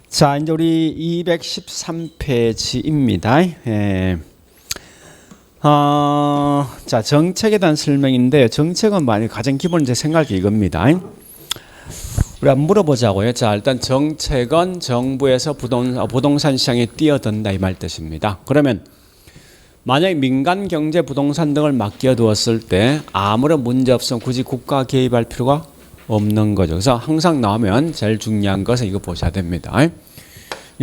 자, 이제 우리 213페이지입니다. 자, 정책에 대한 설명인데, 정책은 가장 기본 제 생각이 이겁니다. 우리 한번 물어보자고요. 자, 일단 정책은 정부에서 부동산 시장에 뛰어든다 이 말 뜻입니다. 그러면 만약 민간 경제 부동산 등을 맡겨두었을 때 아무런 문제 없으면 굳이 국가 개입할 필요가 없는 거죠. 그래서 항상 나오면 제일 중요한 것은 이거 보셔야 됩니다.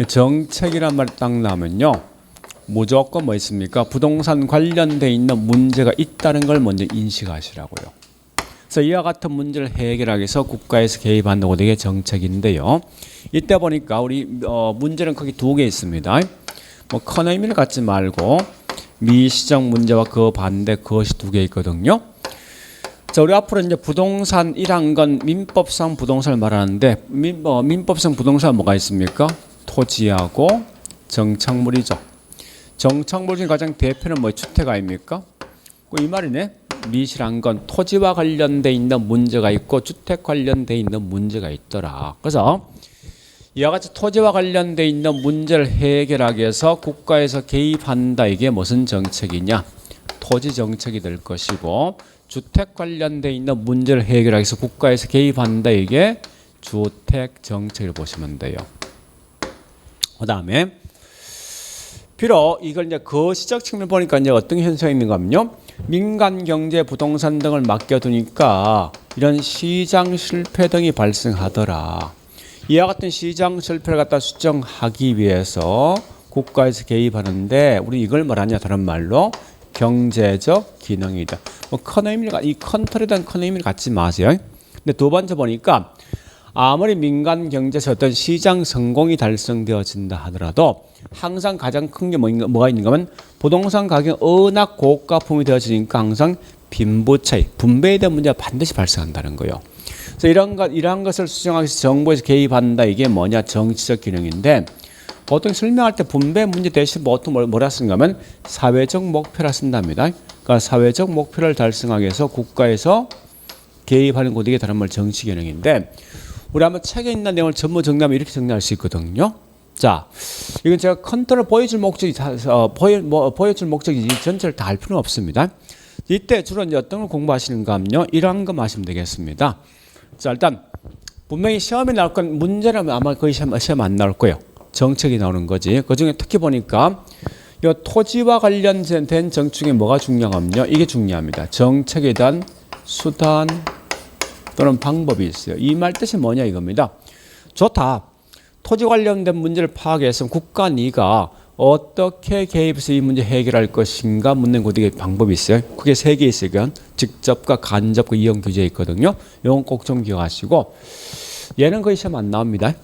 정책이란 말 딱 나오면요, 무조건 뭐 있습니까? 부동산 관련돼 있는 문제가 있다는 걸 먼저 인식하시라고요. 그래서 이와 같은 문제를 해결하기 위해서 국가에서 개입한다고 되게 정책인데요. 이때 보니까 우리 문제는 크게 두 개 있습니다. 뭐 큰 의미를 갖지 말고 미시적 문제와 그 반대 그것이 두 개 있거든요. 자, 우리 앞으로 이제 부동산이란 건 민법상 부동산을 말하는데 민법상 부동산 뭐가 있습니까? 토지하고 정착물이죠. 정착물 중에 가장 대표는 뭐 주택 아닙니까? 이 말이네. 미시란 건 토지와 관련돼 있는 문제가 있고 주택 관련돼 있는 문제가 있더라. 그래서 이와 같이 토지와 관련돼 있는 문제를 해결하기 위해서 국가에서 개입한다. 이게 무슨 정책이냐? 토지 정책이 될 것이고, 주택 관련돼 있는 문제를 해결하기 위해서 국가에서 개입한다. 이게 주택 정책을 보시면 돼요. 그 다음에 비록 이걸 이제 거시적 측면 보니까 이제 어떤 현상이 있는가 하면요, 민간 경제 부동산 등을 맡겨두니까 이런 시장 실패 등이 발생하더라. 이와 같은 시장 실패를 갖다 수정하기 위해서 국가에서 개입하는데, 우리 이걸 말하냐, 다른 말로 경제적 기능이다. 뭐 큰 의미를, 이 컨트롤에 대한 큰 의미를 갖지 마세요. 근데 두 번째 보니까 아무리 민간 경제에서 어떤 시장 성공이 달성되어진다 하더라도 항상 가장 큰 게 뭐가 있는가 하면 부동산 가격이 워낙 고가품이 되어지니까 항상 빈부 차이, 분배에 대한 문제가 반드시 발생한다는 거예요. 그래서 이러한 것을 수정하기 위해서 정부에서 개입한다. 이게 뭐냐? 정치적 기능인데, 보통 설명할 때 분배 문제 대신 보통 뭐라 쓰는가 하면 사회적 목표라 쓴답니다. 그러니까 사회적 목표를 달성하기 위해서 국가에서 개입하는 것, 이게 다른 말 정치 기능인데, 우리 한번 책에 있는 내용을 전부 정리하면 이렇게 정리할 수 있거든요. 자, 이건 제가 컨트롤 보여줄 목적이 보여줄 목적이지 전체를 다 할 필요는 없습니다. 이때 주로 이제 어떤 걸 공부하시는가 하면요, 이러한 거 마시면 되겠습니다. 자, 일단 분명히 시험에 나올 건, 문제는 아마 거의 시험 안 나올 거예요. 정책이 나오는 거지. 그 중에 특히 보니까 이 토지와 관련된 정책 중에 뭐가 중요하면요, 이게 중요합니다. 정책에 대한 수단 또는 방법이 있어요. 이 말 뜻이 뭐냐 이겁니다. 좋다. 토지 관련된 문제를 파악해서 국가 네가 어떻게 개입해서 이 문제 해결할 것인가 묻는 곳에 방법이 있어요. 그게 세 개 있어요. 직접과 간접과 이용 규제 있거든요. 이건 꼭 좀 기억하시고, 얘는 거의 시험 안 나옵니다.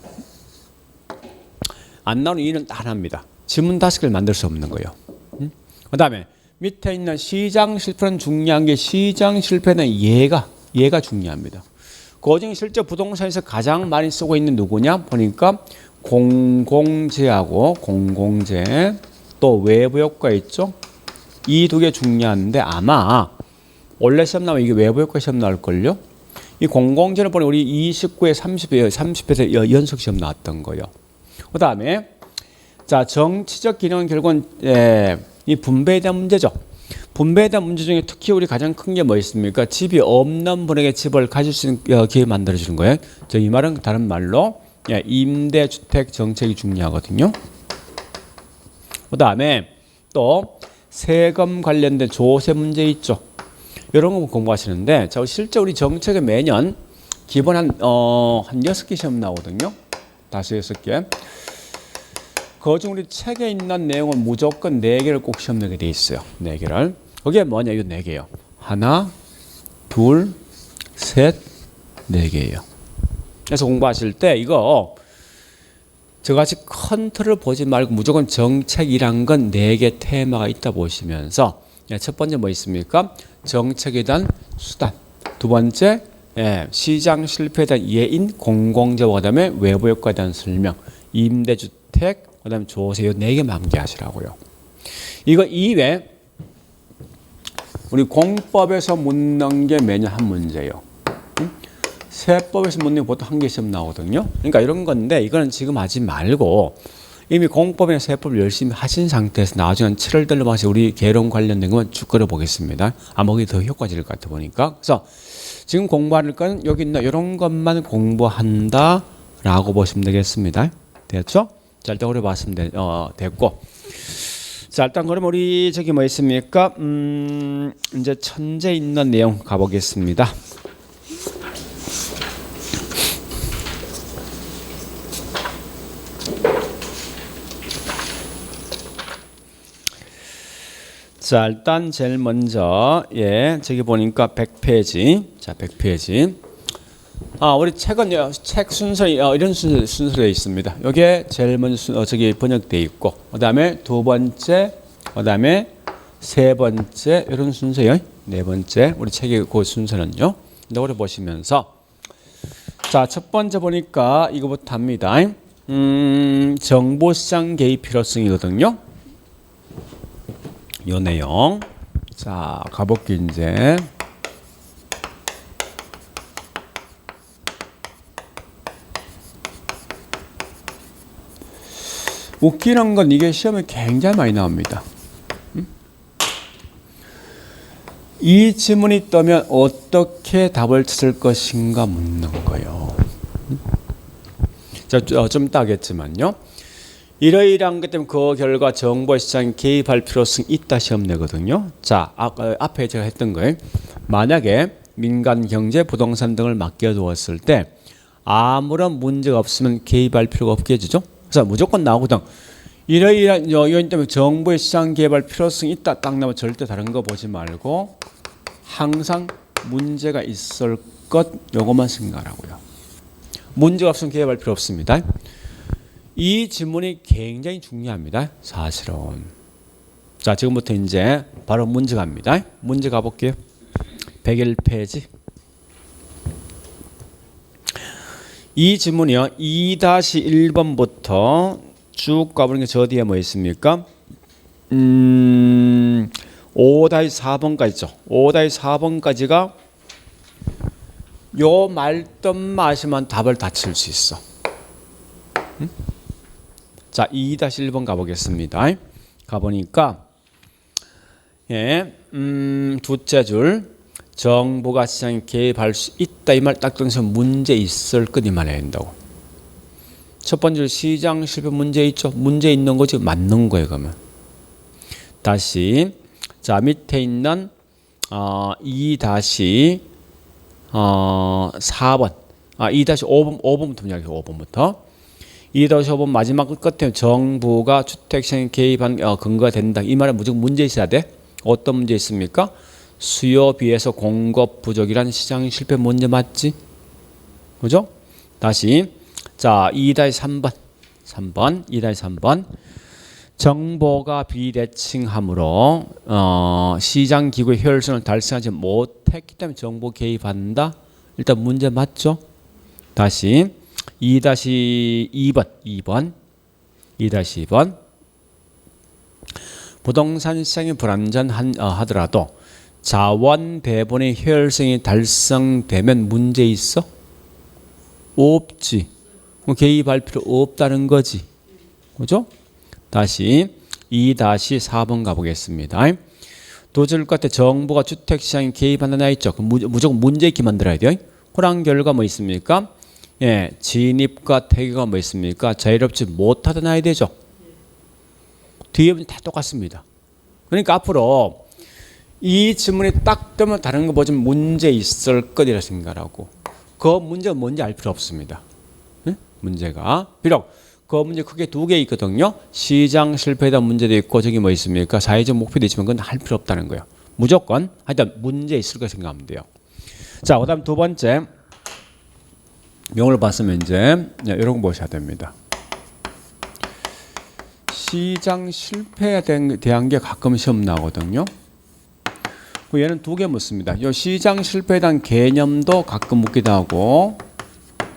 안 나오는 이유는 하나입니다. 지문 5개를 만들 수 없는 거예요. 그 다음에 밑에 있는 시장 실패는 중요한 게, 시장 실패는 얘가 중요합니다. 그중에 실제 부동산에서 가장 많이 쓰고 있는 누구냐 보니까 공공재하고 공공재, 또 외부 효과 있죠. 이 두 개 중요한데, 아마 원래 시험 나오면 이게 외부 효과 시험 나올걸요. 이 공공재를 보니 우리 29에 30회에서 연속 시험 나왔던 거예요. 그 다음에 자, 정치적 기능은 결국은 이 분배에 대한 문제죠. 분배에 대한 문제 중에 특히 우리 가장 큰 게 뭐 있습니까? 집이 없는 분에게 집을 가질 수 있는 기회 만들어주는 거예요. 이 말은 다른 말로 임대주택 정책이 중요하거든요. 그 다음에 또 세금 관련된 조세 문제 있죠. 이런 거 공부하시는데, 자, 실제 우리 정책에 매년 기본 한 6개 시험 나오거든요. 5, 6개. 그중 우리 책에 있는 내용은 무조건 4개를 꼭 시험 내게 돼 있어요. 4개를. 그게 뭐냐? 이거 4개예요. 하나, 둘, 셋, 4개예요. 그래서 공부하실 때 이거 저같이 컨트롤 보지 말고 무조건 정책이란 건 4개 테마가 있다 보시면서, 첫 번째 뭐 있습니까? 정책에 대한 수단. 두 번째, 시장 실패에 대한 예인, 공공재와 그다음에 외부 효과에 대한 설명, 임대주택, 그다음에 조세, 이 4개만 암기하시라고요. 이거 이외에 우리 공법에서 묻는 게 매년 한 문제예요. 세법에서 묻는 게 보통 한 개 시험 나오거든요. 그러니까 이런 건데 이거는 지금 하지 말고 이미 공법이나 세법을 열심히 하신 상태에서 나중에 7월 달로 봐서 우리 개론 관련된 것만 쭉 끌어보겠습니다. 아마 그게 더 효과적일 것 같아 보니까. 그래서 지금 공부할 건 여기 있나 이런 것만 공부한다라고 보시면 되겠습니다. 됐죠? 자, 일단 그래 봤으면 됐고. 자, 일단 그럼 우리 저기 뭐 있습니까? 이제 천재 있는 내용 가보겠습니다. 자, 일단 제일 먼저 저기 보니까 100페이지. 자, 100페이지. 우리 책은 책 순서 이런 순서로 있습니다. 이게 제일 먼저 저기 번역돼 있고, 그다음에 두 번째, 그다음에 세 번째 이런 순서요. 네 번째 우리 책의 그 순서는요. 노래 보시면서 자, 첫 번째 보니까 이거부터 합니다. 정보시장 개입 필요성이거든요. 요 내용. 자, 가볼게 이제. 웃기는 건 이게 시험에 굉장히 많이 나옵니다. 이 지문이 뜨면 어떻게 답을 쓸 것인가 묻는 거예요. 자, 좀 따겠지만요. 이러이러한 것 때문에 그 결과 정보시장에 개입할 필요성이 있다 시험 내거든요. 자, 앞에 제가 했던 거예요. 만약에 민간 경제, 부동산 등을 맡겨두었을 때 아무런 문제가 없으면 개입할 필요가 없겠죠. 그래서 무조건 나오거든. 이러이러한 요인 때문에 정부의 시장 개입할 필요성이 있다 딱 나오면 절대 다른 거 보지 말고 항상 문제가 있을 것 요것만 생각하라고요. 문제가 없으면 개입할 필요 없습니다. 이 지문이 굉장히 중요합니다. 사실은. 자, 지금부터 이제 바로 문제 갑니다. 문제 가볼게요. 101페이지. 이 지문이요. 2-1번부터 쭉 가보니까 저 뒤에 뭐 있습니까? 5-4번까지 있죠. 5-4번까지가 요 말뜻만 아시면 답을 다 칠 수 있어. 자, 2-1번 가보겠습니다. 가보니까 두째 줄 정부가 시장에 개입할 수 있다 이 말 딱 들으면서 문제 있을 것 이 말 해야 된다고. 첫 번째 시장 실패 문제 있죠. 문제 있는 거지 맞는 거예요. 그러면 다시 자 밑에 있는 2-4번 2-5번부터 이야기해요. 5번부터 2-5번 마지막 끝에 정부가 주택시장에 개입한 근거가 된다. 이 말은 무조건 문제 있어야 돼. 어떤 문제 있습니까? 수요 비해서 공급 부족이란 시장 실패 문제 맞지? 그죠? 다시 자 2-3번 2-3번 정보가 비대칭함으로 시장 기구의 효율성을 달성하지 못했기 때문에 정보 개입한다. 일단 문제 맞죠? 다시 2-2번 부동산 시장이 불안전하더라도 자원 배분의 효율성이 달성되면 문제 있어? 없지. 개입할 필요 없다는 거지. 그죠? 다시 2-4번 가보겠습니다. 두 줄 끝에 정부가 주택시장에 개입한다 나 있죠. 무조건 문제 있게 만들어야 돼요. 그런 결과 뭐 있습니까? 진입과 퇴거가 뭐 있습니까? 자유롭지 못하다 나야 되죠. 뒤에 다 똑같습니다. 그러니까 앞으로 이 지문이 딱 뜨면 다른 거 보지만 문제 있을 것이라 생각하고 그 문제가 뭔지 알 필요 없습니다. 문제가 비록 그 문제 크게 두 개 있거든요. 시장 실패에 대한 문제도 있고 저기 뭐 있습니까? 사회적 목표도 있지만 그건 할 필요 없다는 거예요. 무조건 하여튼 문제 있을 거 생각하면 돼요. 자, 그다음 두 번째 명을 봤으면 이제 이런 거 보셔야 됩니다. 시장 실패에 대한 게 가끔 시험 나오거든요. 얘는 두 개 묻습니다. 이 시장 실패에 대한 개념도 가끔 묻기도 하고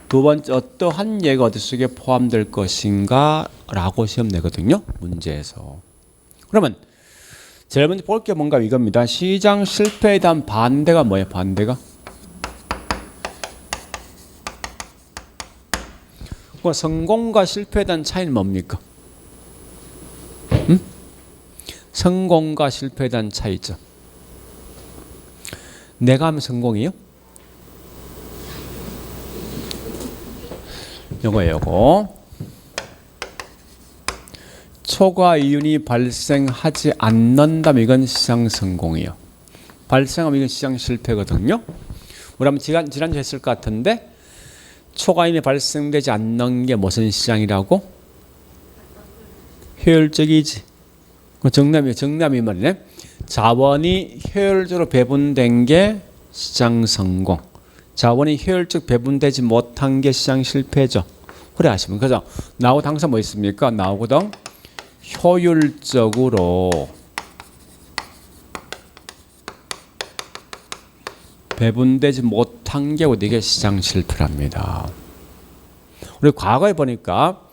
두 번째 어떠한 예가 어디 속에 포함될 것인가 라고 시험 내거든요. 문제에서. 그러면 제일 먼저 볼 게 뭔가 이겁니다. 시장 실패에 대한 반대가 뭐예요? 반대가? 그 성공과 실패에 대한 차이는 뭡니까? 응? 성공과 실패에 대한 차이죠. 내가 하면 성공이요? 요거 초과 이윤이 발생하지 않는다면 이건 시장 성공이요. 발생하면 이건 시장 실패거든요. 우리 한번 지난주에 했을 것 같은데 초과 이윤이 발생되지 않는 게 무슨 시장이라고? 효율적이지. 정답이 말이네. 자원이 효율적으로 배분된 게 시장 성공. 자원이 효율적 배분되지 못한 게 시장 실패죠. 그래 하시면 그죠? 나오고 항상 뭐 있습니까? 나오거든. 효율적으로 배분되지 못한 게 이게 시장 실패랍니다. 우리 과거에 보니까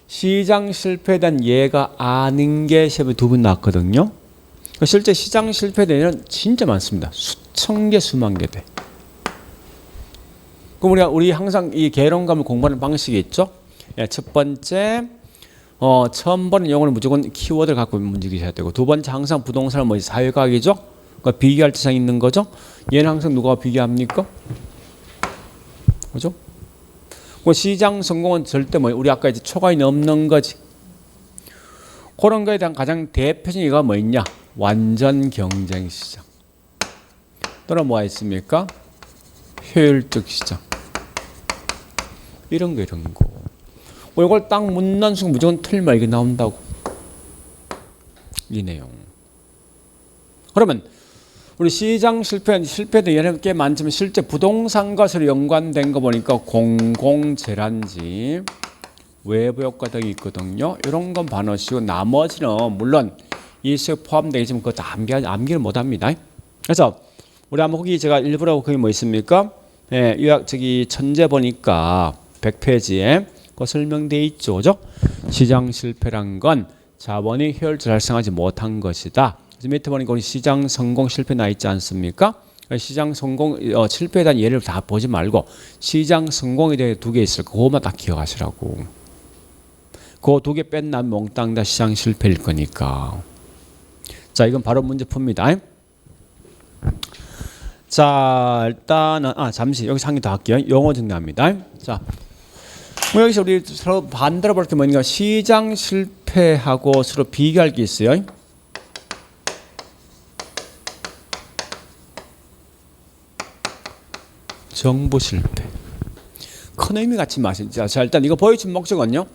시장 실패에 대한 예가 아닌 게 시험에 2번 나왔거든요. 실제 시장 실패에 대한 예는 진짜 많습니다. 수천 개, 수만 개 돼. 그럼 우리 항상 이 개론감을 공부하는 방식이 있죠. 첫 번째, 처음 보는 용어는 무조건 키워드를 갖고 움직이셔야 되고, 두 번째 항상 부동산은 뭐 사회과학이죠. 그러니까 비교할 대상이 있는 거죠. 얘는 항상 누가 비교합니까? 그죠? 시장 성공은 절대 뭐 우리 아까 이제 초과인이 없는 거지. 그런 거에 대한 가장 대표적인 이가 뭐 있냐? 완전 경쟁 시장. 또는 뭐가 있습니까? 효율적 시장. 이런 거. 이걸 딱 묻는 순간 무조건 틀리면 이게 나온다고. 이 내용. 그러면 우리 시장 실패도 여러 개 많지만 실제 부동산과 서로 연관된 거 보니까 공공재란지 외부 효과 등이 있거든요. 이런 건 반어시고 나머지는 물론 일시에 포함되지만 그거 다 암기를 못합니다. 그래서 우리 한번 거기 제가 일부러 거기 뭐 있습니까? 저기 천재 보니까 100페이지에 그 설명되어 있죠. 그죠? 시장 실패란 건 자본이 효율적으로 발생하지 못한 것이다. 밑에 보니까 우리 시장 성공 실패 나 있지 않습니까? 시장 성공 실패에 대한 예를 다 보지 말고 시장 성공에 대해 2개 있을 거 그것만 딱 기억하시라고. 그 2개 뺀다면 몽땅 다 시장 실패일 거니까. 자, 이건 바로 문제 풉니다. 자, 일단은 잠시 여기서 한 개 더 할게요. 영어 정리합니다. 자, 여기서 우리 서로 반대로 볼 게 뭐니까 시장 실패하고 서로 비교할 게 있어요. 정부 실패. 큰 의미 같이 마시죠. 자, 일단 이거 보여준 목적은요.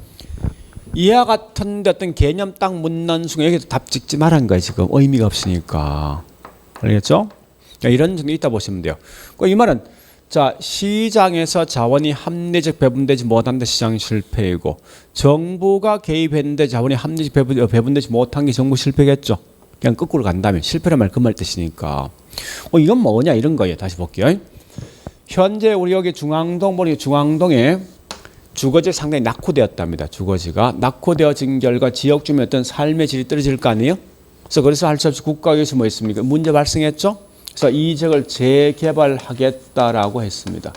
이와 같은 어떤 개념 딱 묻는 순간 여기서 답 찍지 말한 거예요. 지금 의미가 없으니까. 알겠죠? 이런 정도 있다 보시면 돼요. 이 말은 자, 시장에서 자원이 합리적 배분되지 못한데 시장 실패이고 정부가 개입했는데 자원이 합리적 배분되지 못한 게 정부 실패겠죠. 그냥 거꾸로 간다면 실패란 말 그 말 뜻이니까. 이건 뭐냐 이런 거예요. 다시 볼게요. 현재 우리 여기 중앙동 보니 중앙동에 주거지 상당히 낙후되었답니다. 주거지가 낙후되어진 결과 지역 주민의 어떤 삶의 질이 떨어질 거 아니에요? 그래서 할 수 없이 국가에서 뭐 있습니까? 문제 발생했죠? 그래서 이 지역을 재개발하겠다라고 했습니다.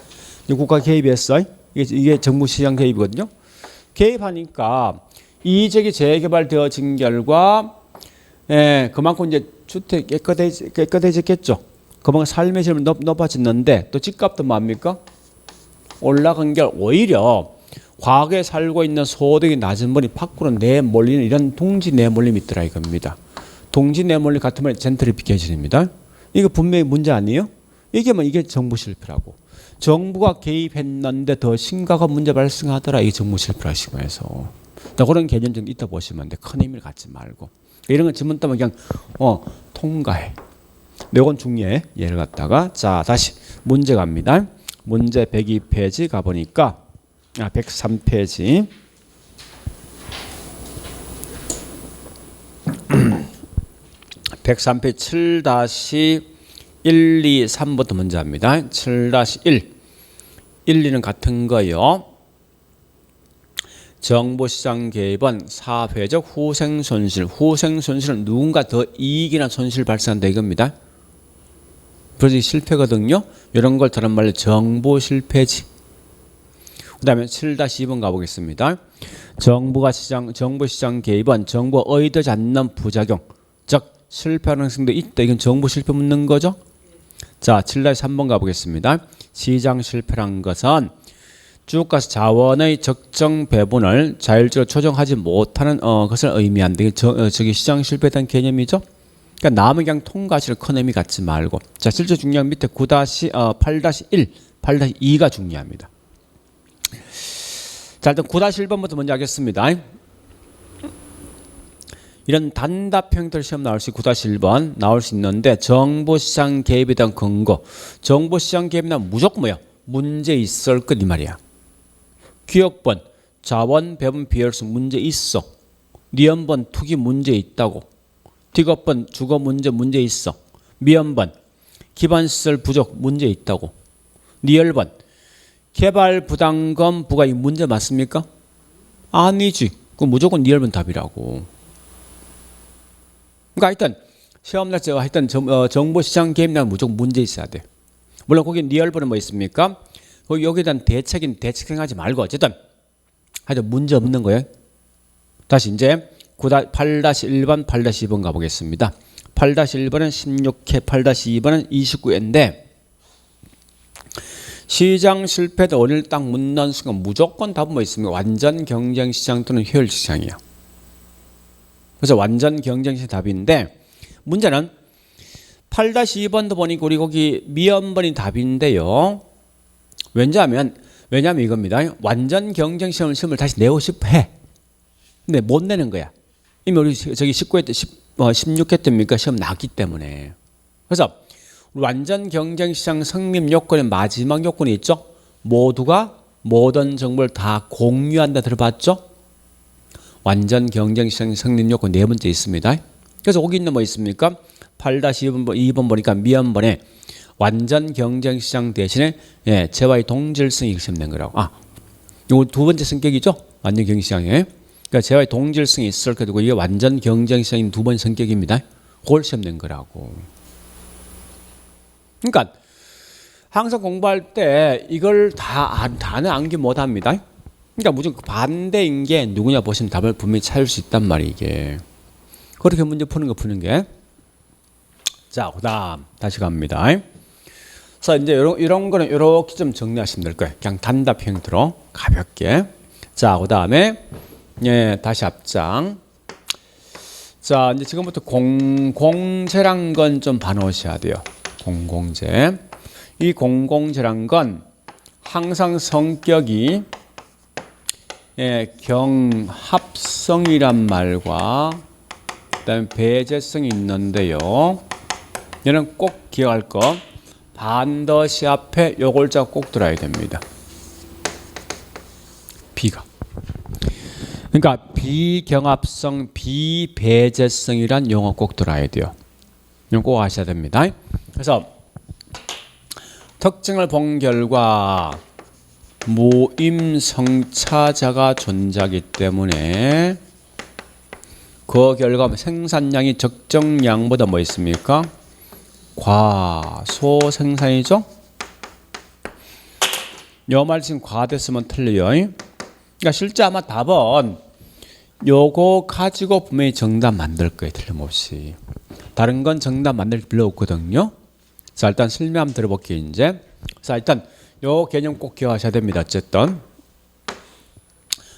국가 개입했어요. 이게 정부 시장 개입이거든요. 개입하니까 이 지역이 재개발되어진 결과 그만큼 이제 주택 깨끗해졌겠죠. 그만큼 삶의 질은 높아졌는데 또 집값도 뭡니까? 올라간 게 오히려 과거에 살고 있는 소득이 낮은 분이 밖으로 내몰리는 이런 동지 내몰림이 있더라 이겁니다. 동지 내몰림 같은 말이 젠트리피케이션입니다. 이거 분명히 문제 아니에요? 이게 정부 실패라고. 정부가 개입했는데 더 심각한 문제 발생하더라. 이게 정부 실패라 시간에서. 그런 개념 좀 있다 보시면 돼. 큰 의미를 갖지 말고. 이런 건 지문 따면 그냥 통과해. 이건 중요해. 예를 갖다가 자 다시 문제 갑니다. 문제 102페이지 가보니까 103페이지 103페이지 7-1, 2, 3부터 먼저 합니다. 7-1 1, 2는 같은 거요. 정보시장 개입은 사회적 후생손실. 후생손실은 누군가 더 이익이나 손실 발생한다 이겁니다. 그래서 실패거든요. 이런 걸 다른 말로 정보 실패지. 그다음에 7-2번 가보겠습니다. 정부 시장 개입은 정부가 의도하지 않는 부작용, 즉 실패 가능성도 있다. 이건 정부 실패 묻는 거죠. 자, 7-3번 가보겠습니다. 시장 실패란 것은 주가수 자원의 적정 배분을 자율적으로 조정하지 못하는 것을 의미한다. 저기 시장 실패에 대한 개념이죠. 그러니까 남의 그냥 통과시를 큰 의미 갖지 말고. 자, 실제 중요한 밑에 8-1, 8-2가 중요합니다. 자, 일단 9-1번부터 먼저 하겠습니다. 이런 단답 형태로 시험 나올 수 9-1번 나올 수 있는데 정부 시장 개입에 대한 근거. 정부 시장 개입이면 무조건 뭐야? 문제 있을 것 이 말이야. 기억번, 자원 배분 비효율성 문제 있어. 니은번, 투기 문제 있다고. 뒷업번, 주거 문제 있어. 미연번, 기반시설 부족 문제 있다고. 니을번, 개발 부담금 부과 이 문제 맞습니까? 아니지. 그럼 무조건 니을번 답이라고. 그러니까 하여튼 시험 날 때 하여튼 정보 시장 개입이라면 무조건 문제 있어야 돼. 물론 거기 니을번은 뭐 있습니까? 여기에 대한 대책 생각하지 말고 어쨌든 하여튼 문제 없는 거예요. 다시 이제 8-1번, 8-2번 가보겠습니다. 8-1번은 16회, 8-2번은 29회인데 시장 실패의 원인을 딱 묻는 순간 무조건 답은 뭐 있습니까? 완전 경쟁 시장 또는 효율 시장이야. 그래서 완전 경쟁 시장 답인데 문제는 8-2번도 보니까 우리 거기 미연번이 답인데요. 왜냐하면 이겁니다. 완전 경쟁 시험을 다시 내고 싶어 해. 근데 못 내는 거야. 이미 우리 저기 19회 때 16회 때입니까? 시험 나왔기 때문에. 그래서 완전 경쟁 시장 성립 요건의 마지막 요건이 있죠. 모두가 모든 정보를 다 공유한다 들어봤죠? 완전 경쟁 시장 성립 요건 네 번째 있습니다. 그래서 거기 있는 뭐 있습니까? 8-2번 보니까 미연번에 완전 경쟁 시장 대신에 재와의 동질성이 시험된 거라고. 이거 두 번째 성격이죠. 완전 경쟁 시장에. 그러니까 재와의 동질성이 있을 거고 이게 완전 경쟁 시장인 두 번째 성격입니다. 그걸 시험된 거라고. 그러니까 항상 공부할 때 이걸 다는 암기 못 합니다. 그러니까 무조건 반대인 게 누구냐 보시면 답을 분명히 찾을 수 있단 말이에요. 이게. 그렇게 문제 푸는 게. 자, 그다음 다시 갑니다. 자, 이제 이런 거는 이렇게 좀 정리하시면 될 거예요. 그냥 단답 형태로 가볍게. 자, 그다음에 다시 앞장. 자, 이제 지금부터 공공재란 건 좀 봐놓으셔야 돼요. 공공재. 이 공공재란 건 항상 성격이 경합성이란 말과 그다음에 배제성이 있는데요. 얘는 꼭 기억할 거. 반드시 앞에 요 글자 꼭 들어야 됩니다. B가. 그러니까 비경합성, 비배제성이란 용어 꼭 들어야 돼요. 이건 꼭 아셔야 됩니다. 그래서 특징을 본 결과 무임성차자가 존재하기 때문에 그 결과 생산량이 적정량보다 뭐 있습니까? 과소생산이죠. 요 말 지금 과됐으면 틀려요. 그러니까 실제 아마 답은 요거 가지고 분명히 정답 만들 거예요. 틀림없이. 다른 건 정답 만들 필요 없거든요. 자, 일단 설명 한번 들어볼게요. 이제. 자, 일단 요 개념 꼭 기억하셔야 됩니다. 어쨌든.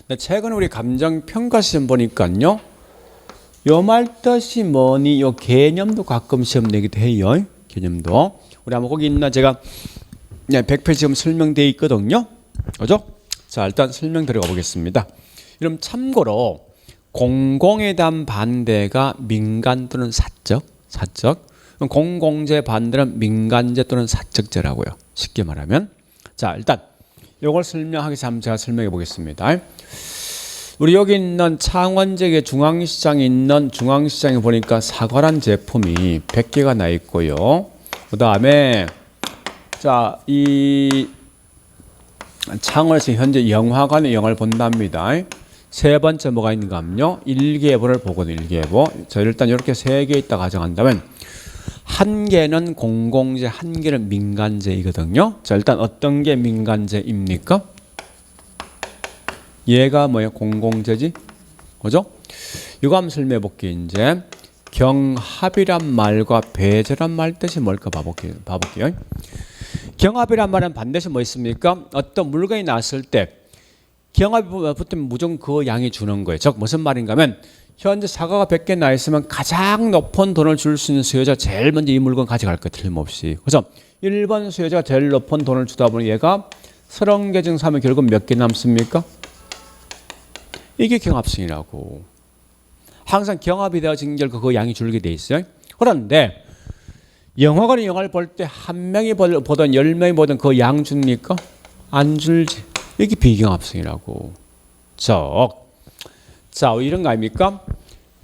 근데 최근에 우리 감정평가 시험 보니까요. 요 말 뜻이 뭐니? 요 개념도 가끔 시험 내기도 해요. 개념도. 우리 한번 거기 있나 제가 100페이지 지금 설명되어 있거든요. 그죠? 자, 일단 설명 들어가 보겠습니다. 그럼 참고로 공공에 대한 반대가 민간 또는 사적. 그럼 공공재 반대는 민간재 또는 사적재라고요. 쉽게 말하면. 자, 일단 요걸 설명하기 전에 제가 설명해 보겠습니다. 우리 여기 있는 창원지역의 중앙시장에 있는 중앙시장에 보니까 사과란 제품이 100개가 나 있고요. 그 다음에 자, 이 창원에서 현재 영화관에 영화를 본답니다. 세 번째 뭐가 있는가 하면요. 일기예보를 보거든요. 일기예보. 자, 일단 이렇게 세 개 있다 가정한다면 한 개는 공공재, 한 개는 민간재이거든요. 자, 일단 어떤 게 민간재입니까? 얘가 뭐야? 공공재지? 그죠? 이거 한번 설명해 볼게요. 이제 경합이란 말과 배제란 말 뜻이 뭘까 봐볼게요. 경합이란 말은 반드시 뭐 있습니까? 어떤 물건이 나왔을 때 경합이 붙으면 무조건 그 양이 주는 거예요. 즉 무슨 말인가 하면 현재 사과가 100개 나 있으면 가장 높은 돈을 줄 수 있는 수요자가 제일 먼저 이 물건 가져갈 거예요. 틀림없이. 그래서 1번 수요자가 제일 높은 돈을 주다 보니 얘가 30개 중 사면 결국 몇 개 남습니까? 이게 경합성이라고. 항상 경합이 되어진 결과 그 양이 줄게 돼 있어요. 그런데 영화관이 영화를 볼 때 한 명이 보든 10명이 보든 그 양 줍니까? 안 줄지. 이게 비경합성이라고. 자, 이런 거 아닙니까?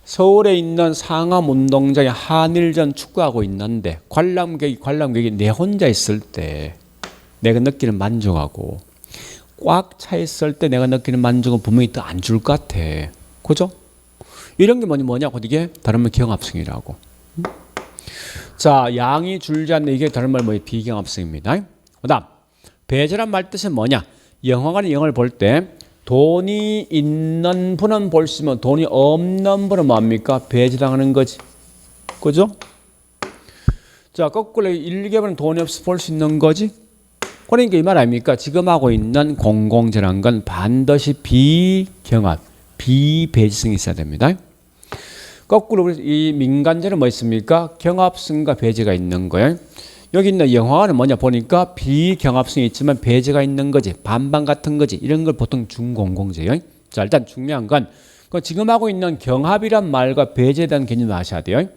서울에 있는 상암 운동장에 한일전 축구하고 있는데 관람객이 내 혼자 있을 때 내가 느끼는 만족하고 꽉 차 있을 때 내가 느끼는 만족은 분명히 또 안 줄 것 같아. 그죠? 이런 게 뭐냐고 이게 다른 말 경합성이라고. 자, 양이 줄지 않는 이게 다른 말 뭐예요? 비경합성입니다. 그다음 배제란 말 뜻은 뭐냐? 영화관에 영화를 볼 때 돈이 있는 분은 볼 수 있으면 돈이 없는 분은 뭡니까? 배제당하는 거지. 그죠? 자, 거꾸로 일개분은 돈이 없어 볼 수 있는 거지. 그러니까 이 말 아닙니까? 지금 하고 있는 공공재라는 건 반드시 비경합, 비배제성이 있어야 됩니다. 거꾸로 이 민간재는 뭐 있습니까? 경합성과 배제가 있는 거예요. 여기 있는 영화관은 뭐냐 보니까 비경합성이 있지만 배제가 있는 거지. 반반 같은 거지. 이런 걸 보통 중공공재예요. 자, 일단 중요한 건 지금 하고 있는 경합이란 말과 배제에 대한 개념을 아셔야 돼요.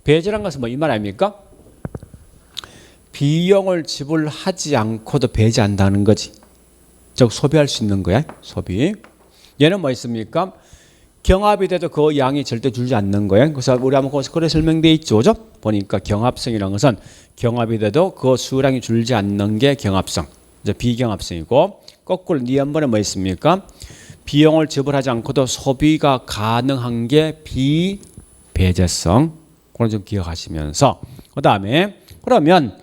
배제란 것은 뭐 이 말 아닙니까? 비용을 지불하지 않고도 배제한다는 거지. 즉 소비할 수 있는 거야. 소비. 얘는 뭐 있습니까? 경합이 돼도 그 양이 절대 줄지 않는 거예요. 그래서 우리 한번 그래 설명되어 있죠. 그죠? 보니까 경합성이라는 것은 경합이 돼도 그 수량이 줄지 않는 게 경합성. 이제 비경합성이고 거꾸로 네 한 번에 뭐 있습니까? 비용을 지불하지 않고도 소비가 가능한 게 비배제성. 그걸 좀 기억하시면서 그다음에 그러면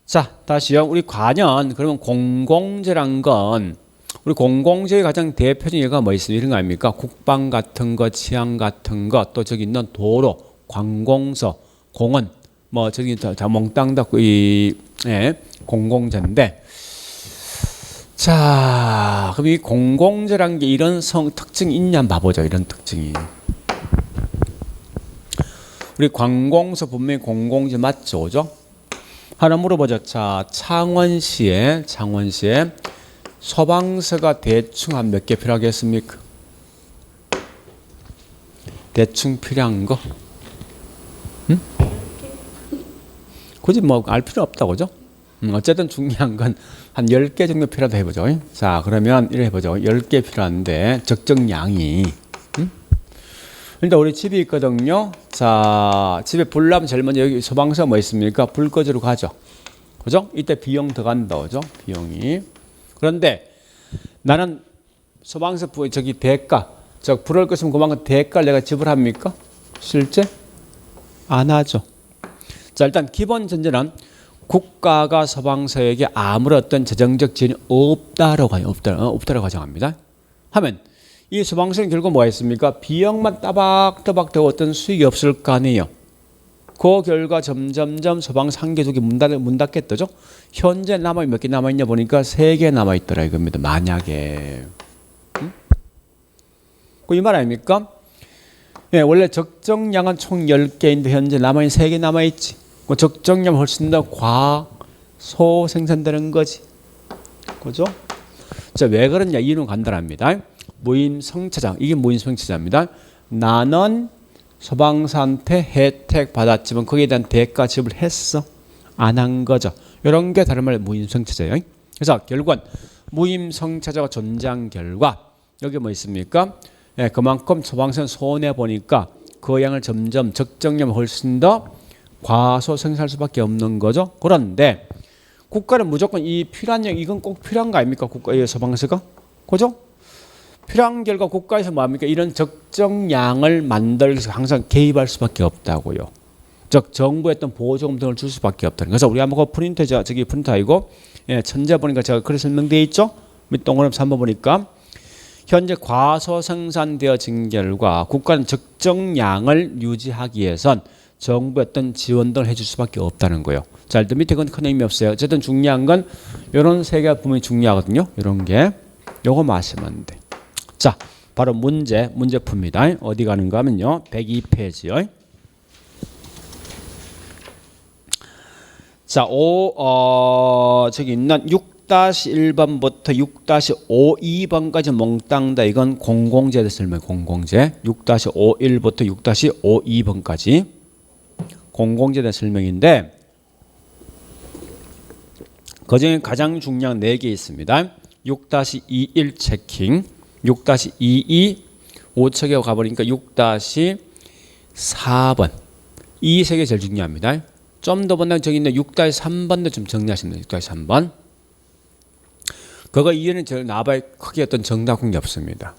자, 다시요. 우리 과연 그러면 공공재란 건 우리 공공재의 가장 대표적인 예가 뭐 있어요? 이런 거 아닙니까? 국방 같은 거, 치안 같은 거, 또 저기 있는 도로, 관공서, 공원, 뭐 저기 다 몽땅 다 공공재인데, 자, 그럼 이 공공재란 게 이런 특징이 있냐 한번 봐보죠. 이런 특징이. 우리 관공서 분명히 공공재 맞죠, 그죠? 하나 물어보죠. 자, 창원시에 소방서가 대충 한 몇 개 필요하겠습니까? 대충 필요한 거? 응? 굳이 뭐 알 필요 없다고 그죠? 어쨌든 중요한 건 한 10개 정도 필요하다 해보죠. 자, 그러면 이래 해보죠. 10개 필요한데 적정량이 일단 우리 집이 있거든요. 자, 집에 불 나면 제일 먼저 여기 소방서 뭐 있습니까? 불 꺼주러 가죠. 그죠? 이때 비용 더 간다. 그죠? 비용이. 그런데 나는 소방서 저기 대가, 불을 끄시면 그만큼 대가를 내가 지불합니까? 실제? 안 하죠. 자, 일단 기본 전제는 국가가 소방서에게 아무런 어떤 재정적 지원이 없다라고 가정합니다. 하면 이 소방서는 결국 뭐가 있습니까? 비용만 따박따박 되고 어떤 수익이 없을 거 아니에요. 그 결과 점점점 소방서 한 개, 두 개 문 닫겠다죠. 현재 몇 개 남아있냐 보니까 3개 남아있더라 이겁니다. 만약에. 이 말 아닙니까? 네, 원래 적정량은 총 10개인데 현재 남아있는 3개 남아있지. 그 적정량 훨씬 더 과소 생산되는 거지. 그죠? 자, 왜 그러냐? 이유는 간단합니다. 무임승차자. 이게 무임승차자입니다. 나는 소방사한테 혜택 받았지만 거기에 대한 대가 지불했어? 안 한 거죠. 이런 게 다른 말로 무임승차자예요. 그래서 결국은 무임승차자가 존재한 결과 여기 뭐 있습니까? 예, 그만큼 소방사는 손해보니까 그 양을 점점 적정량 훨씬 더 과소 생산할 수밖에 없는 거죠. 그런데 국가는 무조건 이 필요한 양, 이건 꼭 필요한 거 아닙니까? 국가의 소방서가? 그죠? 필요한 결과 국가에서 뭐합니까? 이런 적정량을 만들기 위해서 항상 개입할 수밖에 없다고요. 즉 정부의 어떤 보조금 등을 줄 수밖에 없다는. 그래서 우리 한번 그 프린터죠. 저기 프린터 아니고 예, 천재 보니까 제가 그래 설명되어 있죠. 밑 동그라미 3번 보니까 현재 과소 생산되어진 결과 국가는 적정량을 유지하기 위해선 정부의 어떤 지원 등을 해줄 수밖에 없다는 거예요. 자, 일단 밑에 건 큰 의미 없어요. 어쨌든 중요한 건 이런 세 개가 분명히 중요하거든요. 이런 게 요거 마시면 돼. 자, 바로 문제 풉니다. 어디 가는가 하면요. 102페이지요. 자, 저기 있는 6-1번부터 6-52번까지 몽땅 다 이건 공공재에 대해서 설명. 공공재 6-51부터 6-52번까지 공공재에 대한 설명인데 그중에 가장 중요한 4개 있습니다. 6-21 체킹, 6-22 5척에 가버리니까 6-4번 이 세 개 제일 중요합니다. 좀 더 본다면 저기 있는 6-3번도 좀 정리하시면 돼요. 6-3번 그거 이해는 제일 나봐야 크게 어떤 정답이 없습니다.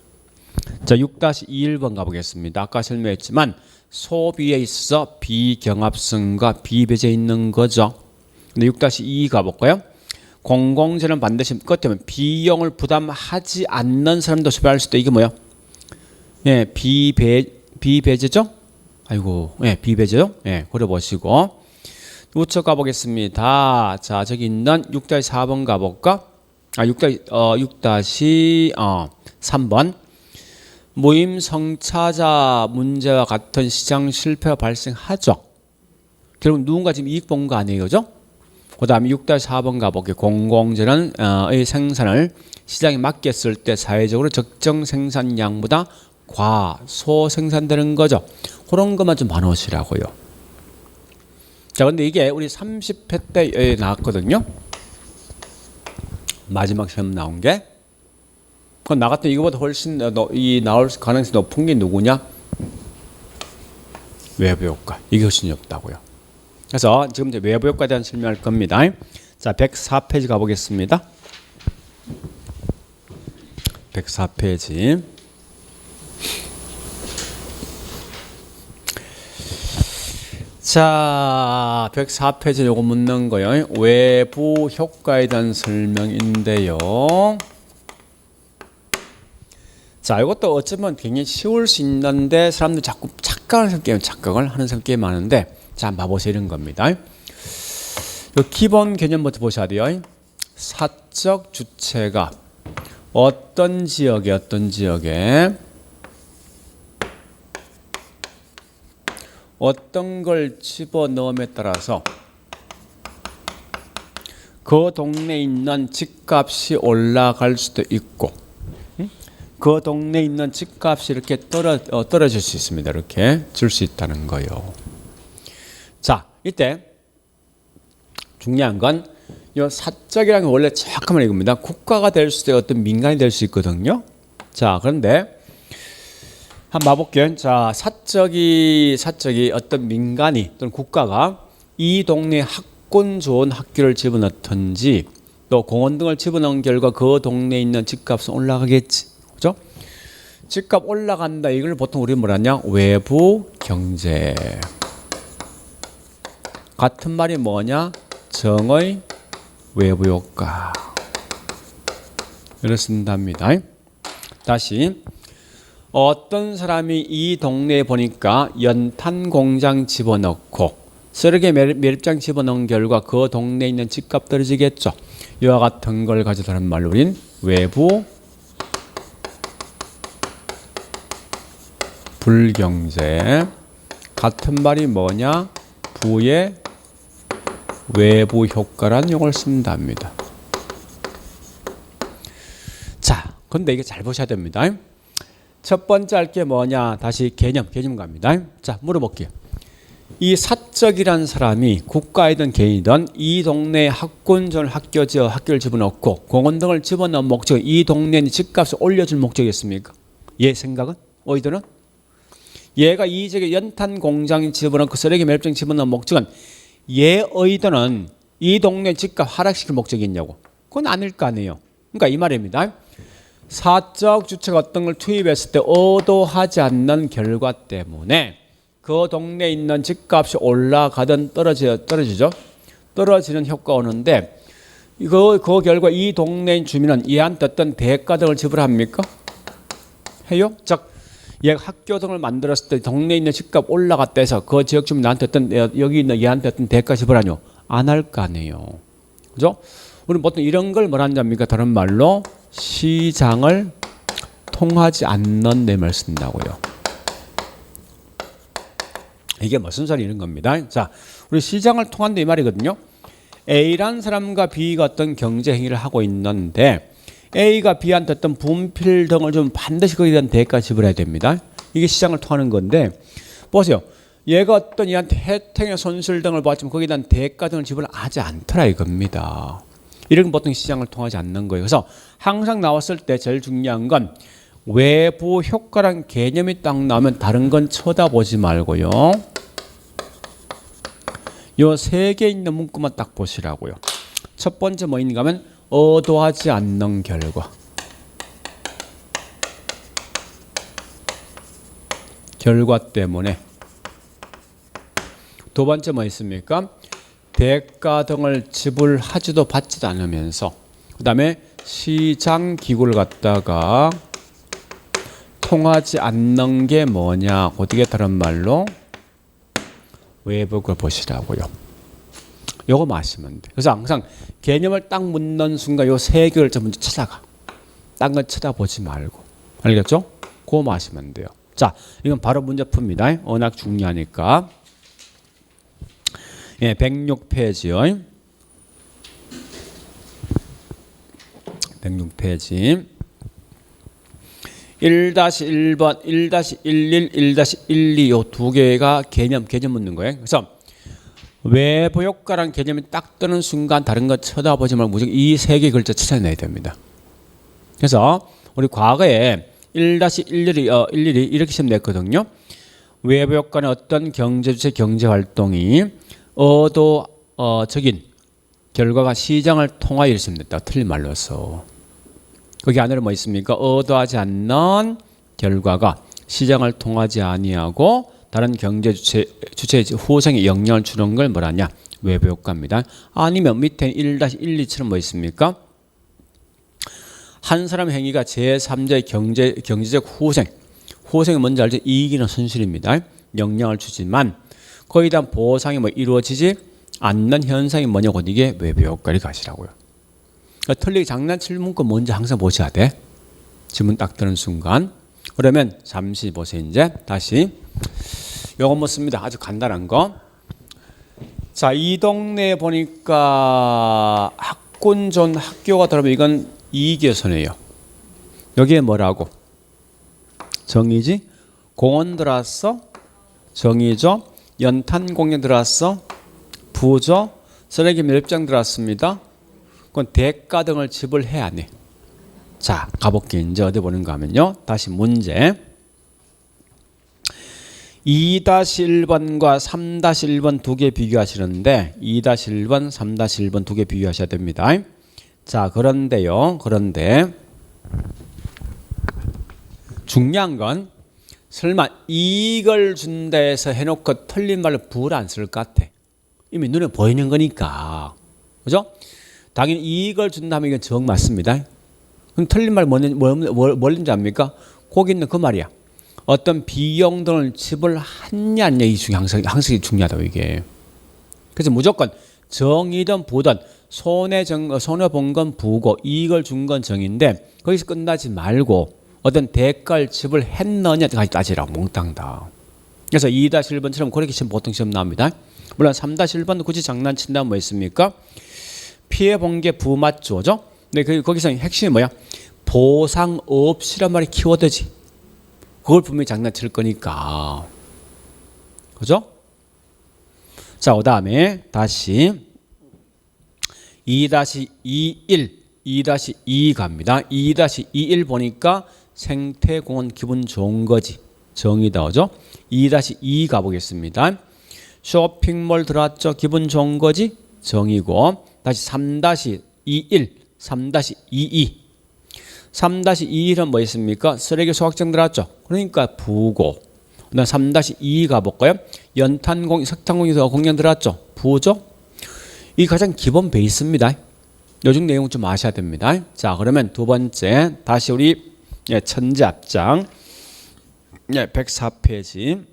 자, 6-21번 가보겠습니다. 아까 설명했지만 소비에 있어서 비경합성과 비배제 있는 거죠. 근데 6-2 가볼까요? 공공재는 반드시 끝에면 비용을 부담하지 않는 사람도 소비할 수도 이게 뭐야? 예, 비배제죠? 아이고, 예, 비배제요? 예, 그래 보시고 우측 가보겠습니다. 자, 저기 있는 6-4번 가볼까? 6-3번 무임 성차자 문제와 같은 시장 실패가 발생하죠. 결국 누군가 지금 이익 본 거 아니에요, 그죠? 그 다음에 6-4번 가볼게요. 공공재는 의 생산을 시장에 맡겼을 때 사회적으로 적정 생산량보다 과소 생산되는 거죠. 그런 것만 좀 봐놓으시라고요. 자, 근데 이게 우리 30회 때 나왔거든요. 마지막 시험 나온 게. 그건 나갔던 이거보다 훨씬 나올 가능성이 높은 게 누구냐? 외부 효과. 이게 훨씬 높다고요. 그래서 지금 이제 외부 효과에 대한 설명할 겁니다. 자, 104페이지 가보겠습니다. 104페이지. 자, 104페이지 요거 묻는 거요. 외부 효과에 대한 설명인데요. 자, 이것도 어쩌면 굉장히 쉬울 수 있는데 사람들 자꾸 착각을 하는 성격이 많은데 자, 한번 봐보세요. 이런 겁니다. 요 기본 개념부터 보셔야 돼요. 사적 주체가 어떤 지역에 어떤 걸 집어넣음에 따라서 그 동네에 있는 집값이 올라갈 수도 있고 그 동네에 있는 집값이 이렇게 떨어질 수 있습니다. 이렇게 줄 수 있다는 거예요. 자, 이때 중요한 건 이 사적이라는 게 원래 정확하면 이겁니다. 국가가 될 수도 있고 어떤 민간이 될 수 있거든요. 자, 그런데 한번 봐볼게요. 자, 사적이 어떤 민간이 또는 국가가 이 동네에 학군 좋은 학교를 집어넣든지 또 공원 등을 집어넣은 결과 그 동네에 있는 집값은 올라가겠지. 그죠? 집값 올라간다. 이걸 보통 우리 뭐라냐? 외부 경제. 같은 말이 뭐냐? 정의 외부 효과. 이렇습니다. 다시 어떤 사람이 이 동네에 보니까 연탄 공장 집어넣고 쓰레기 매립장 집어넣은 결과 그 동네에 있는 집값 떨어지겠죠. 이와 같은 걸 가져다는 말로 우린 외부 불경제. 같은 말이 뭐냐? 부의 외부 효과라는 용어를 쓴답니다. 자, 근데 이게 잘 보셔야 됩니다. 첫 번째 할 게 뭐냐? 다시 개념 갑니다. 자, 물어볼게요. 이 사적이란 사람이 국가이든 개인이든 이 동네에 학군전 학교를 집어넣고 공원 등을 집어넣은 목적은 이 동네에 집값을 올려줄 목적이었습니까? 얘 생각은? 어이들은? 얘가 이 지역에 연탄 공장 집어넣고 쓰레기 매립장 집어넣은 목적은 얘 의도는 이 동네 집값 하락시킬 목적이 있냐고. 그건 아닐 거 아니에요. 그러니까 이 말입니다. 사적 주체가 어떤 걸 투입했을 때 의도하지 않는 결과 때문에 그 동네에 있는 집값이 올라가든 떨어지죠. 떨어지는 효과가 오는데 그 결과 이 동네의 주민은 얘한테 어떤 대가 등을 지불합니까? 해요? 즉 얘가 학교 등을 만들었을 때 동네에 있는 집값 올라갔다 해서 그 지역 주민 나한테 어떤 여기 있는 얘한테 어떤 대가 지불하뇨? 안 할 거 아니에요. 그죠? 우리는 보통 이런 걸 뭐라는 겁니까? 다른 말로 시장을 통하지 않는 내용을 쓴다고요. 이게 무슨 소리 이런 겁니다. 자, 우리 시장을 통한다 이 말이거든요. A라는 사람과 B가 어떤 경제 행위를 하고 있는데 A가 B한테 어떤 분필 등을 좀 반드시 거기에 대한 대가 지불해야 됩니다. 이게 시장을 통하는 건데 보세요. 얘가 어떤 얘한테 혜택의 손실 등을 받지만 거기에 대한 대가 등을 지불하지 않더라 이겁니다. 이런 건 보통 시장을 통하지 않는 거예요. 그래서 항상 나왔을 때 제일 중요한 건 외부 효과란 개념이 딱 나오면 다른 건 쳐다보지 말고요. 요 세 개 있는 문구만 딱 보시라고요. 첫 번째 뭐인가 하면 의도하지 않는 결과. 결과 때문에. 두 번째 뭐 있습니까? 대가 등을 지불하지도 받지도 않으면서 그 다음에 시장 기구를 갖다가 통하지 않는 게 뭐냐? 어떻게 다른 말로 외부 걸 보시라고요. 요거 마시면 돼. 그래서 항상 개념을 딱 묻는 순간 요 세 개를 좀 먼저 찾아가. 딴 건 쳐다보지 말고. 알겠죠? 그거 마시면 돼요. 자, 이건 바로 문제 풉니다. 워낙 중요하니까. 예, 106페이지요. 106페이지. 1-1번, 1-11, 1-12 요 두 개가 개념 묻는 거예요. 그래서 외부 효과라는 개념이 딱 뜨는 순간 다른 거 쳐다보지 말고 무조건 이 세 개 글자 찾아내야 됩니다. 그래서 우리 과거에 1-11이 이렇게 시험 냈거든요. 외부 효과는 어떤 경제주체 경제활동이 의도적인 결과가 시장을 통하여 이렇게 시험 냈다. 틀린 말로서. 거기 안에 뭐 있습니까? 의도하지 않는 결과가 시장을 통하지 아니하고 다른 경제 주체의 후생에 영향을 주는 걸 뭐라냐? 외부 효과입니다. 아니면 밑에 1-12처럼 뭐 있습니까? 한 사람 행위가 제3자의 경제적 후생이 뭔지 알죠? 이익이나 손실입니다. 영향을 주지만 거기에 대한 보상이 뭐 이루어지지 않는 현상이 뭐냐고 이게 외부 효과를 가시라고요. 그러니까 틀리게 장난칠 문구 뭔지 항상 보셔야 돼. 지문 딱 뜨는 순간. 그러면 잠시 보세요. 이제 다시 요거 뭐 씁니다. 아주 간단한 거. 자, 이 동네에 보니까 학군 존 학교가 들어오면 이건 이익예선이에요. 여기에 뭐라고? 정의지? 공원 들어왔어? 정의죠? 연탄 공연 들어왔어? 부죠? 쓰레기 멸장 들어왔습니다. 그건 대가 등을 지불해야 안 해. 자, 가볼게요. 이제 어디 보는가 하면요. 다시 문제. 2-1번과 3-1번 두 개 비교하시는데 2-1번, 3-1번 두 개 비교하셔야 됩니다. 자, 그런데요. 그런데 중요한 건 설마 이익을 준다 해서 해놓고 틀린 말로 부를 안 쓸 것 같아. 이미 눈에 보이는 거니까. 그죠? 당연히 이익을 준다면 이건 정 맞습니다. 그럼 틀린 말 뭔지 압니까? 거기 있는 그 말이야. 어떤 비용 등을 지불했냐 아니냐 이 중에 항상 중요하다고 이게. 그래서 무조건 정이든 부든 손해 본 건 부고 이익을 준 건 정인데 거기서 끝나지 말고 어떤 대가를 지불했느냐까지 따지라고 몽땅다. 그래서 2-1번처럼 그렇게 시험 보통 시험 나옵니다. 물론 3-1번도 굳이 장난친다면 뭐 있습니까? 피해 본 게 부 맞죠? 근데 거기서 핵심이 뭐야? 보상 없이란 말이 키워드지. 그걸 분명히 장난칠 거니까. 그죠? 자, 그 다음에 다시 2-21 갑니다. 2-21 보니까 생태공원 기분 좋은 거지. 정의다. 그죠? 2-2 가보겠습니다. 쇼핑몰 들어왔죠? 기분 좋은 거지? 정이고. 다시 3-21 3-22 3-21은 뭐 있습니까? 쓰레기 소각장 들어왔죠? 그러니까 부고. 그다음 3-2 가볼까요? 석탄공유 공연 들어왔죠? 부죠? 이 가장 기본 베이스입니다. 요즘 내용 좀 아셔야 됩니다. 자, 그러면 두 번째 다시 우리 예, 천재 앞장. 예, 104페이지.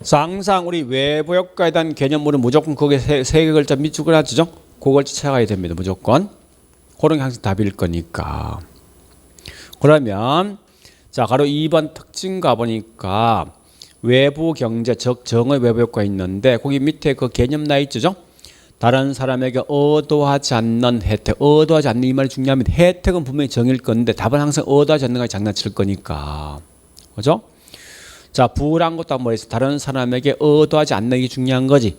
자, 항상 우리 외부 효과에 대한 개념물은 무조건 거기에 세 글자 밑줄을 하죠. 그 글자 찾아가야 됩니다. 무조건. 그런 게 항상 답일 거니까. 그러면 자, 바로 2번 특징 가보니까 외부 경제, 즉 정의 외부 효과 있는데 거기 밑에 그 개념 나 있죠. 다른 사람에게 의도하지 않는 혜택, 의도하지 않는 이 말이 중요합니다. 혜택은 분명히 정일 건데 답은 항상 의도하지 않는 거 장난칠 거니까. 그죠? 자, 부란 것도 한번 해서 다른 사람에게 의도하지 않는 게 중요한 거지.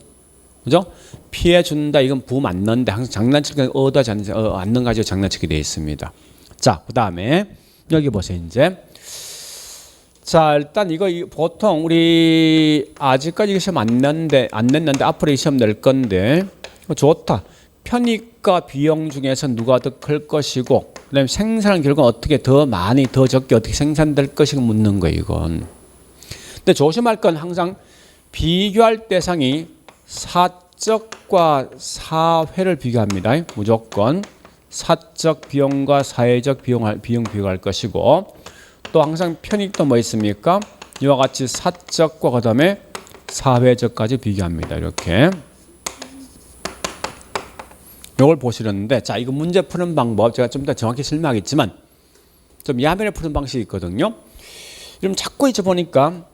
그죠? 피해 준다 이건 부 맞는데 항상 장난칠 거 의도하지 않는 가지고 장난치게 되어 있습니다. 자, 그다음에 여기 보세요. 이제 자, 일단 이거 보통 우리 아직까지 이거 시험 안 냈는데 앞으로 이 시험 낼 건데 좋다. 편익과 비용 중에서 누가 더 클 것이고 그다음에 생산 결과 어떻게 더 많이 더 적게 어떻게 생산될 것이고 묻는 거예요. 이건. 근데 조심할 건 항상 비교할 대상이 사적과 사회를 비교합니다. 무조건 사적 비용과 사회적 비용 비교할 것이고 또 항상 편익도 뭐 있습니까? 이와 같이 사적과 그다음에 사회적까지 비교합니다. 이렇게 이걸 보시려는데 자, 이거 문제 푸는 방법 제가 좀 더 정확히 설명하겠지만 좀 야매를 푸는 방식이 있거든요. 그럼 자꾸 이제 보니까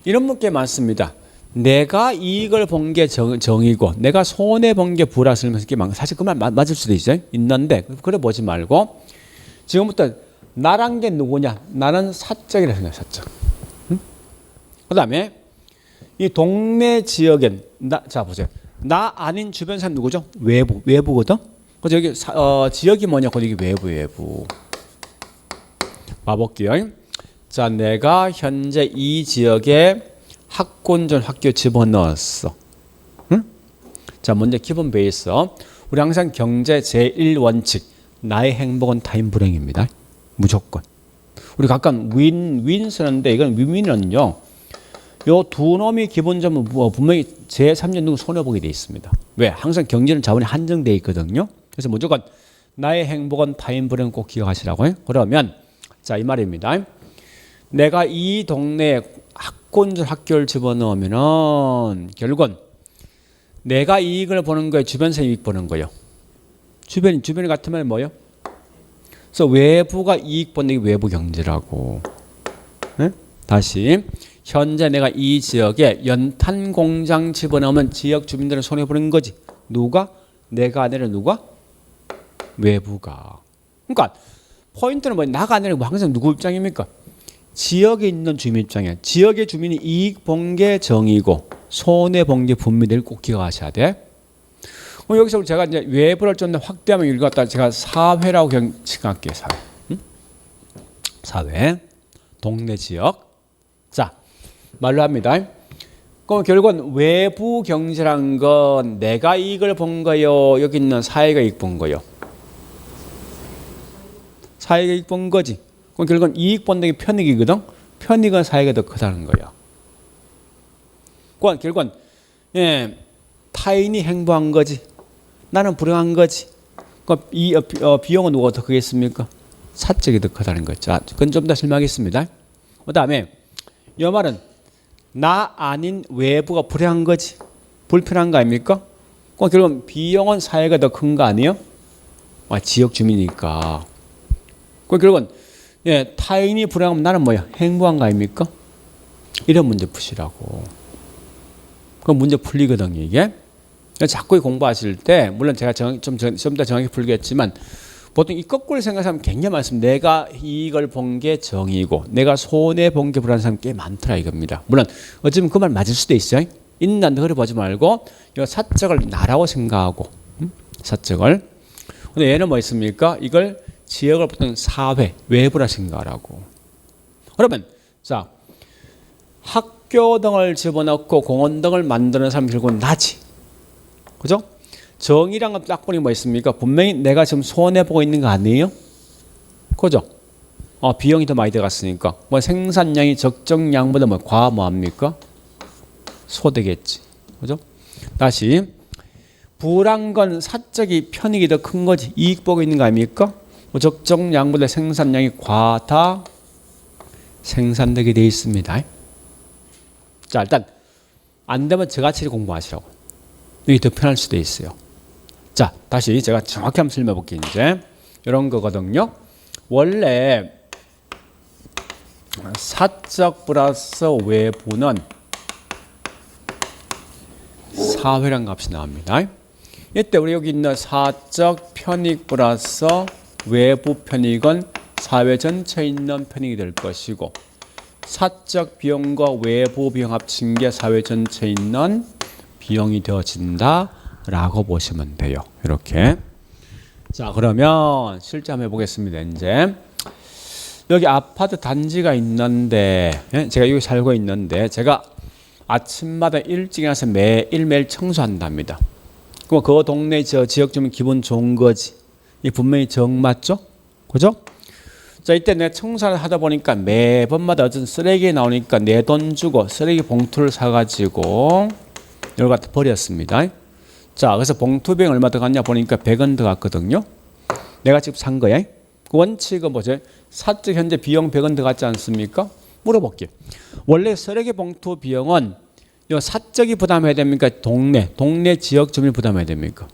이런 문제 많습니다. 내가 이익을 본 게 정이고 내가 손해 본 게 부라 쓰면서 사실 그 말 맞을 수도 있는데 그래 보지 말고 지금부터 나란 게 누구냐? 나는 사적이라 생각해. 사적. 응? 그다음에 이 동네 지역엔 자 보세요. 나 아닌 주변 사람 누구죠? 외부거든. 그래서 여기 지역이 뭐냐? 거기 외부. 봐볼게요. 자, 내가 현재 이 지역에 학군전 학교 집어넣었어. 응? 자, 먼저 기본 베이스. 우리 항상 경제 제1원칙. 나의 행복은 타인 불행입니다. 무조건. 우리 각각 윈 쓰는데 이건 윈윈은요. 요 두 놈이 기본적으로 분명히 제3년 누구 손해보게 돼 있습니다. 왜? 항상 경제는 자원이 한정돼 있거든요. 그래서 무조건 나의 행복은 타인 불행 꼭 기억하시라고요. 그러면 자, 이 말입니다. 내가 이 동네에 학군전 학교를 집어넣으면은 결국은 내가 이익을 보는 거예요. 주변 사람 이익 보는 거예요. 주변이 같으면 뭐예요? 그래서 외부가 이익 보는 게 외부 경제라고. 네? 다시 현재 내가 이 지역에 연탄 공장 집어넣으면 지역 주민들은 손해 보는 거지. 누가? 내가 아니라 누가? 외부가. 그러니까 포인트는 뭐야? 나가 아니라 항상 누구 입장입니까? 지역에 있는 주민 입장이야. 지역의 주민이 이익 본 게 정이고 손해 본 게 분미를 꼭 기억하셔야 돼. 그럼 여기서 제가 이제 외부를 좀 더 확대하면 읽었다. 제가 사회라고 생각할게요. 사회. 응? 사회. 동네 지역. 자, 말로 합니다. 그럼 결국은 외부 경제란 건 내가 이익을 본 거요. 여기 있는 사회가 이익 본 거요. 사회가 이익 본 거지. 그럼 결국은 이익 본다는 게 편익이거든. 편익은 사회가 더 크다는 거야. 그건 결국은 타인이 행복한 거지. 나는 불행한 거지. 그럼 이 비용은 누가 더 크겠습니까? 사적이 더 크다는 거죠. 자, 그건 좀 더 설명하겠습니다. 그다음에 이 말은 나 아닌 외부가 불행한 거지. 불편한 거 아닙니까? 그럼 결국은 비용은 사회가 더 큰 거 아니에요? 지역 주민이니까. 그럼 결국은 타인이 불행하면 나는 뭐야? 행복한 거 아닙니까? 이런 문제 푸시라고. 그럼 문제 풀리거든요, 이게. 자꾸 공부하실 때, 물론 제가 좀 더 정확히 풀겠지만, 보통 이 거꾸로 생각하면 굉장히 많습니다. 내가 이익을 본 게 정이고, 내가 손해 본 게 불안한 사람 꽤 많더라, 이겁니다. 물론, 어쩌면 그 말 맞을 수도 있어요. 있는데 흐려보지 말고, 이거 사적을 나라고 생각하고, 사적을. 근데 얘는 뭐 있습니까? 이걸 지역을 보통 사회, 외부라 생각하라고. 그러면 자, 학교 등을 집어넣고 공원 등을 만드는 사람 결국은 나지. 그죠? 정의란 건 딱 보니 뭐 있습니까? 분명히 내가 지금 손해보고 있는 거 아니에요? 그죠? 비용이 더 많이 들어갔으니까. 뭐 생산량이 적정량보다 뭐 뭐합니까? 소되겠지. 그죠? 다시. 부란 건 사적인 편익이 더 큰 거지. 이익 보고 있는 거 아닙니까? 적정 양보다 생산량이 과다 생산되게 되어 있습니다. 자, 일단 안 되면 저같이 공부하시라고. 이게 더 편할 수도 있어요. 자, 다시 제가 정확히 한번 설명해 볼게요. 이제 이런 거거든요. 원래 사적 플러스 외부는 사회란 값이 나옵니다. 이때 우리 여기 있는 사적 편익 플러스 외부 편익은 사회 전체에 있는 편익이 될 것이고, 사적 비용과 외부 비용 합친 게 사회 전체에 있는 비용이 되어진다라고 보시면 돼요. 이렇게. 자, 그러면 실제 한번 해보겠습니다. 이제 여기 아파트 단지가 있는데, 제가 여기 살고 있는데, 제가 아침마다 일찍 일어나서 매일매일 청소한답니다. 그럼 그 동네 지역 주민 기분 좋은 거지. 이 분명히 정 맞죠? 그죠? 자, 이때 내가 청소를 하다 보니까 매번마다 어떤 쓰레기 나오니까 내 돈 주고 쓰레기 봉투를 사가지고 이걸 갖다 버렸습니다. 자, 그래서 봉투 비용 얼마 들어갔냐 보니까 100원 들어갔거든요. 내가 지금 산 거야. 그 원칙은 뭐죠? 사적 현재 비용 100원 들어갔지 않습니까? 물어볼게요. 원래 쓰레기 봉투 비용은 이 사적이 부담해야 됩니까? 동네 지역 주민이 부담해야 됩니까?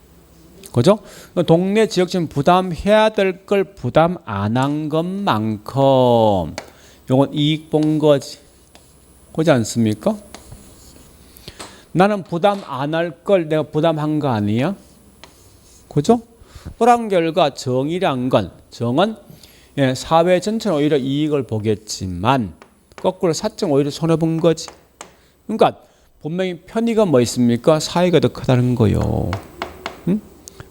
그죠? 동네 지역 주민 부담해야 될 걸 부담 안 한 것만큼 이건 이익 본 거지. 그렇지 않습니까? 나는 부담 안 할 걸 내가 부담한 거 아니야? 그죠? 그런 결과 정의란 건, 정은 사회 전체는 오히려 이익을 보겠지만 거꾸로 사적 오히려 손해본 거지. 그러니까 분명히 편의가 뭐 있습니까? 사회가 더 크다는 거요. 응?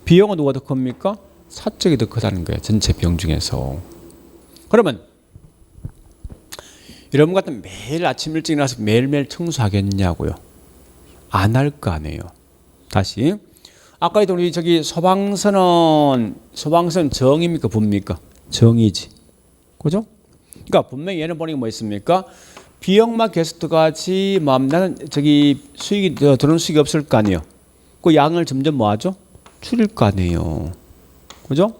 비용은 누가 더 큽니까? 사적이 더 크다는 거예요. 전체 비용 중에서. 그러면 여러분 같은 매일 아침 일찍 일어나서 매일매일 청소하겠냐고요? 안 할 거 아니에요. 다시. 아까 했던 우리 저기 소방서는 정입니까? 부입니까? 정이지. 그죠? 그러니까 분명히 얘는 보니까 뭐 있습니까? 비용만 계속 들어가지, 나는 저기 수익이, 들어오는 수익이 없을 거 아니에요. 그 양을 점점 뭐 하죠? 줄일 거 아니에요. 그죠?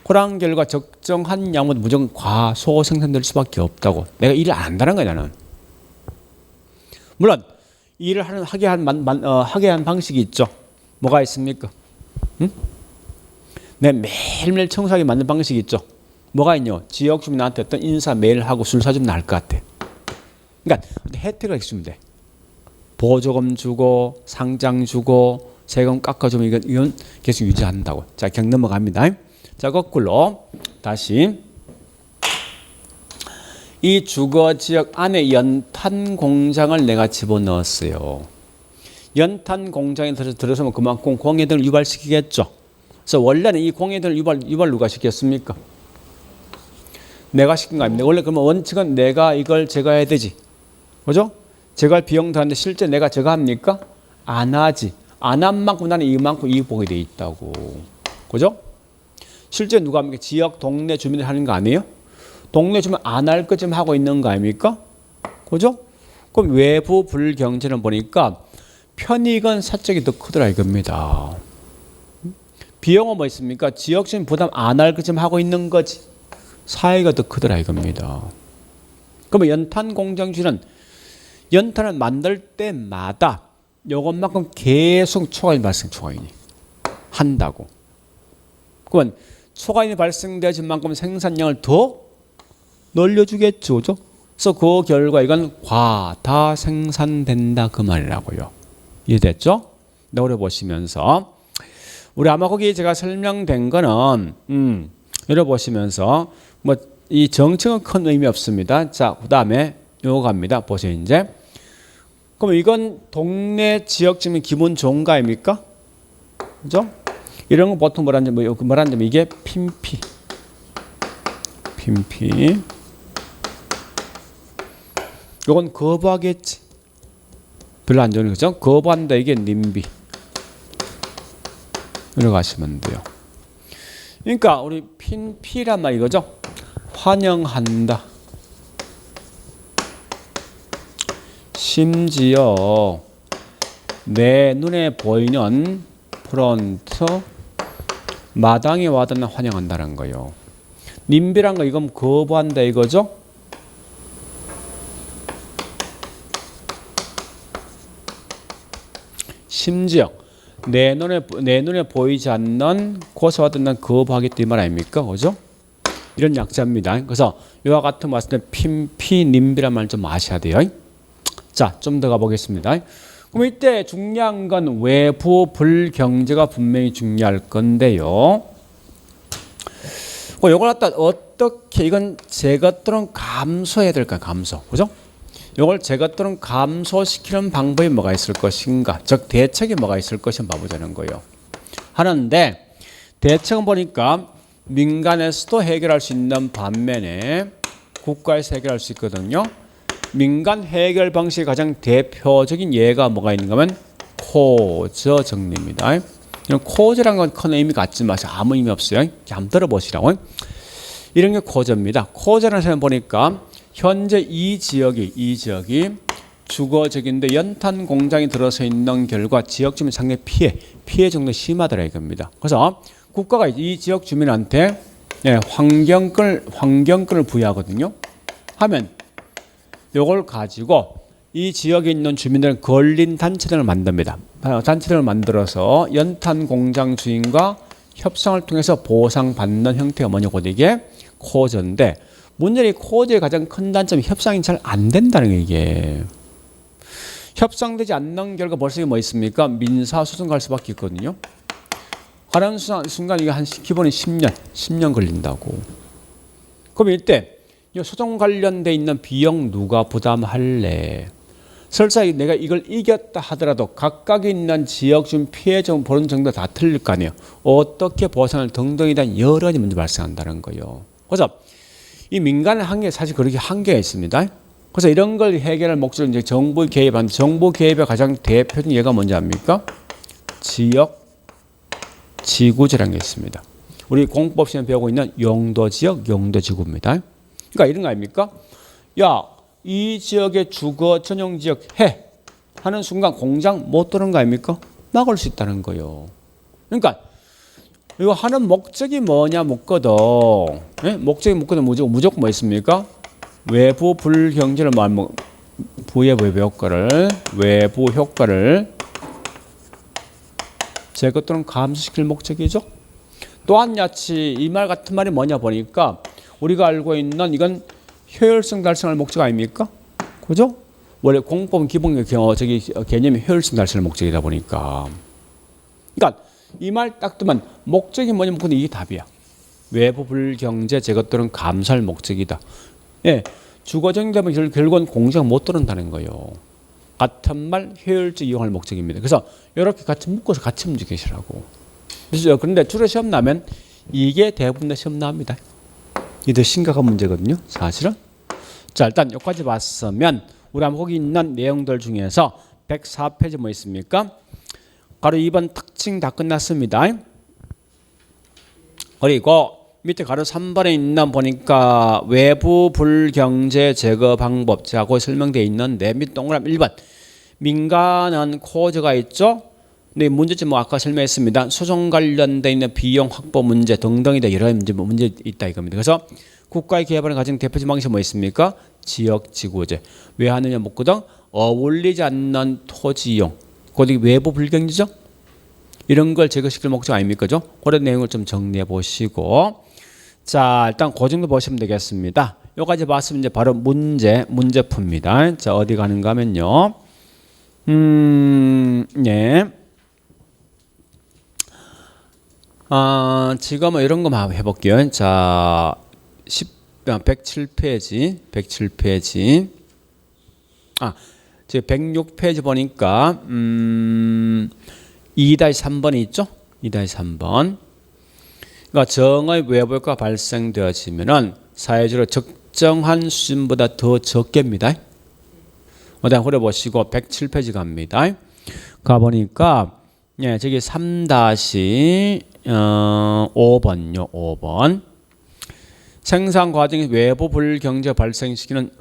그런 결과 적정한 양은 무조건 과소 생산될 수밖에 없다고. 내가 일을 안 한다는 거야, 나는. 물론, 일을 하게 한 방식이 있죠. 뭐가 있습니까? 응? 내가 매일매일 청소하게 만든 방식이 있죠. 뭐가 있냐? 지역 주민한테 어떤 인사 메일 하고 술 사주면 나을 것 같아. 그러니까 혜택을 주면 돼. 보조금 주고 상장 주고 세금 깎아주면 이건 계속 유지한다고. 자, 그냥 넘어갑니다. 자, 거꾸로 다시 이 주거지역 안에 연탄 공장을 내가 집어넣었어요. 연탄 공장에 들어서면 그만큼 공해등을 유발시키겠죠. 그래서 원래는 이 공해등을 유발 누가 시켰습니까? 내가 시킨 거 아닙니까? 원래 그러면 원칙은 내가 이걸 제거해야 되지. 그죠? 제거할 비용 들었는데 실제 내가 제거합니까? 안 하지. 안 한 만큼 나는 이만큼 이익 보게 돼 있다고. 그죠? 실제 누가 합니까? 지역 동네 주민들 하는 거 아니에요? 동네 주민 안 할 것 좀 하고 있는 거 아닙니까? 그죠? 그럼 외부 불경제는 보니까 편익은 사적이 더 크더라 이겁니다. 비용은 뭐 있습니까? 지역 주민 부담 안 할 것 좀 하고 있는 거지. 사회가 더 크더라 이겁니다. 그러면 연탄 공장주는 연탄을 만들 때마다 요것만큼 계속 초과인이 발생이 한다고. 그러면 초과인이 발생되어진 만큼 생산량을 더 늘려주겠죠. 그죠? 그래서 그 결과 이건 과다 생산된다 그 말이라고요. 이해됐죠? 노래 보시면서 우리 아마 거기 제가 설명된 거는 노래 보시면서 뭐 이 정책은 큰 의미 없습니다. 자, 그 다음에 요거 갑니다. 보세요 이제. 그럼 이건 동네 지역 주민 기분 좋은 거 아닙니까? 그죠? 이런 거 보통 뭐라는지 이게 핀피. 이건 거부하겠지. 별로 안 좋은 거죠? 거부한다 이게 님비. 이렇게 가시면 돼요. 그러니까 우리 핀피란 말 이거죠? 환영한다. 심지어 내 눈에 보이는 프론트 마당에 와든 환영한다는 거예요. 님비란 거 이건 거부한다 이거죠? 심지어 내 눈에 보이지 않는 곳에 와든 난 거부하겠다 이 말 아닙니까? 그죠? 이런 약자입니다. 그래서 이와 같은 말씀 때 핀피 님비란 말 좀 아셔야 돼요. 자, 좀 더 가보겠습니다. 그럼 이때 중요한 건 외부 불경제가 분명히 중요할 건데요. 이걸 갖다 어떻게 이건 제것 또는 감소해야 될까? 감소. 그죠? 이걸 제것 또는 감소시키는 방법이 뭐가 있을 것인가? 즉 대책이 뭐가 있을 것인가 봐보자는 거예요. 하는데 대책은 보니까 민간에서도 해결할 수 있는 반면에 국가에서 해결할 수 있거든요. 민간 해결 방식의 가장 대표적인 예가 뭐가 있는가 하면 코저 정리입니다. 이런 코저라는 건 큰 의미 갖지 마세요. 아무 의미 없어요. 한번 들어보시라고. 이런 게 코저입니다. 코저라는 사람 보니까 현재 이 지역이 주거적인데 연탄 공장이 들어서 있는 결과 지역 주민 상당히 피해 정도 심하더라 이겁니다. 그래서 국가가 이 지역 주민한테 환경권을 부여하거든요. 하면 이걸 가지고 이 지역에 있는 주민들은 걸린 단체들을 만듭니다. 단체들을 만들어서 연탄 공장 주인과 협상을 통해서 보상받는 형태가 뭐냐고 이게 코저인데 문제는 이 코저의 가장 큰 단점이 협상이 잘 안 된다는 게 이게. 협상되지 않는 결과 벌써 뭐 있습니까? 민사소송 갈 수밖에 있거든요. 하는 순간 이게 한 기본이 10년 걸린다고. 그럼 이때 이 소송 관련돼 있는 비용 누가 부담할래? 설사 내가 이걸 이겼다 하더라도 각각에 있는 지역 중 피해 좀 보는 정도 다 틀릴 거 아니에요. 어떻게 보상을 등등에 대한 여러 가지 문제 발생한다는 거예요. 그래서 이 민간의 한계 사실 그렇게 한계가 있습니다. 그래서 이런 걸 해결할 목적으로 이제 정부 개입한 정부 개입의 가장 대표적인 예가 뭔지 압니까? 지역 지구제라는 게 있습니다. 우리 공법 시간에 배우고 있는 용도지역 용도지구입니다. 그러니까 이런 거 아닙니까? 야, 이 지역의 주거 전용 지역 해 하는 순간 공장 못 들어오는 거 아닙니까? 막을 수 있다는 거예요. 그러니까 이거 하는 목적이 뭐냐 묻거든. 네? 목적이 묻거든 무조건 뭐 있습니까? 외부 불경제를 부의 외부 효과를 제거 또는 감소시킬 목적이죠. 또한 야치 이 말 같은 말이 뭐냐 보니까 우리가 알고 있는 이건 효율성 달성할 목적 아닙니까? 그죠? 원래 공법은 기본 개념이 효율성 달성할 목적이다 보니까. 그러니까 이 말 딱 뜨면 목적이 뭐냐면 근데 이게 답이야. 외부 불경제 제거 또는 감소할 목적이다. 예, 주거적인 되면 결국은 공장 못 들어온다는 거예요. 같은 말 효율적 이용할 목적입니다. 그래서 이렇게 같이 묶어서 같이 움직이시라고. 그래서 그런데 주로 시험 나면 이게 대부분 다 시험 나옵니다. 이게 더 심각한 문제거든요. 사실은. 자, 일단 여기까지 봤으면 우리 한번 거기 있는 내용들 중에서 104페이지 뭐 있습니까? 가로 2번 특징 다 끝났습니다. 그리고 밑에 가로 3번에 있는 보니까 외부 불경제 제거 방법 자고 설명되어 있는데 밑 동그라미 1번 민간은 코저가 있죠. 근데 문제점 뭐 아까 설명했습니다. 소송 관련돼 있는 비용 확보 문제 등등이 여러 문제 있다 이겁니다. 그래서 국가의 개발의 가장 대표적인 방식이 뭐 있습니까? 지역 지구제. 왜 하느냐 묻거든. 어울리지 않는 토지 이용. 그게 외부 불경제죠. 이런 걸 제거시킬 목적 아닙니까? 그런 내용을 좀 정리해 보시고. 자, 일단 그 정도 보시면 되겠습니다. 여기까지 봤으면 이제 바로 문제 풉니다. 자, 어디 가는가 하면요. 네. 지금 이런 거 한번 해볼게요. 자, 107페이지. 지금 106페이지 보니까, 2-3번이 있죠? 2-3번. 그러니까 정의 외부 효과가 발생되어지면은 사회적으로 적정한 수준보다 더 적게입니다. 어디 한번 보시고 107페이지 갑니다. 가보니까 예, 저기 3-5번요. 5번. 생산 과정에 외부 불경제 발생시키는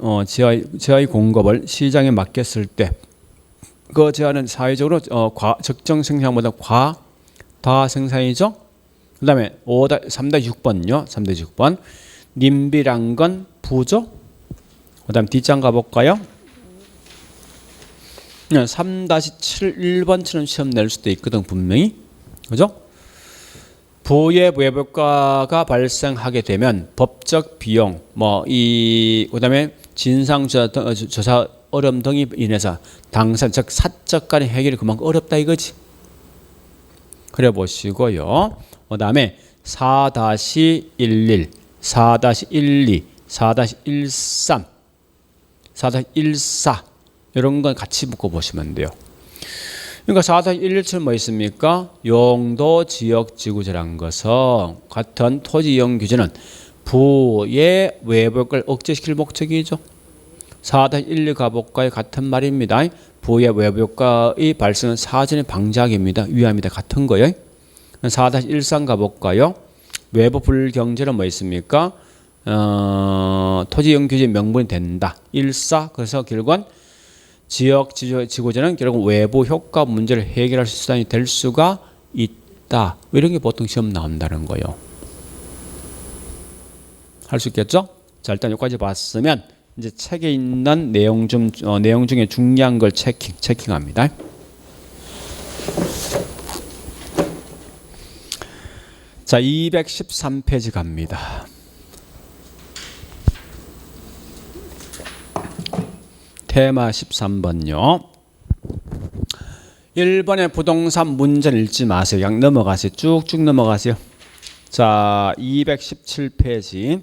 지하의 공급을 시장에 맡겼을 때 그 지하는 사회적으로 적정 생산보다 다 생산이죠. 그 다음에 3-6번요. 3-6번. 님비란 건 부죠. 그 다음 뒷장 가볼까요? 3-7 1번처럼 시험 낼 수도 있거든 분명히. 그죠? 부의 외부효과가 발생하게 되면 법적 비용 그다음에 진상조사 어려움 등이 인해서 당사 즉 사적 간의 해결이 그만큼 어렵다 이거지. 그래 보시고요. 그다음에 4-11, 4-12, 4-13, 4-14 이런 건 같이 묶어 보시면 돼요. 그러니까 4-11처럼 뭐 있습니까? 용도 지역 지구제라는 것은 같은 토지 이용 규제는 부의 외부효과를 억제시킬 목적이죠. 4-12 가볼까요? 같은 말입니다. 부의 외부효과의 발생은 사전에 방지하기입니다. 위함이다. 같은 거예요. 4-13 가볼까요? 외부 불경제는 뭐 있습니까? 토지 이용 규제 명분이 된다. 14 그래서 결국은 지역 지구제는 결국 외부 효과 문제를 해결할 수단이 될 수가 있다. 이런 게 보통 시험 나온다는 거예요. 할 수 있겠죠? 자, 일단 여기까지 봤으면 이제 책에 있는 내용 중에 중요한 걸 체킹합니다. 자, 213페이지 갑니다. 테마 13번요. 1번의 부동산 문제는 읽지 마세요. 그냥 넘어가세요. 쭉쭉 넘어가세요. 자, 217페이지.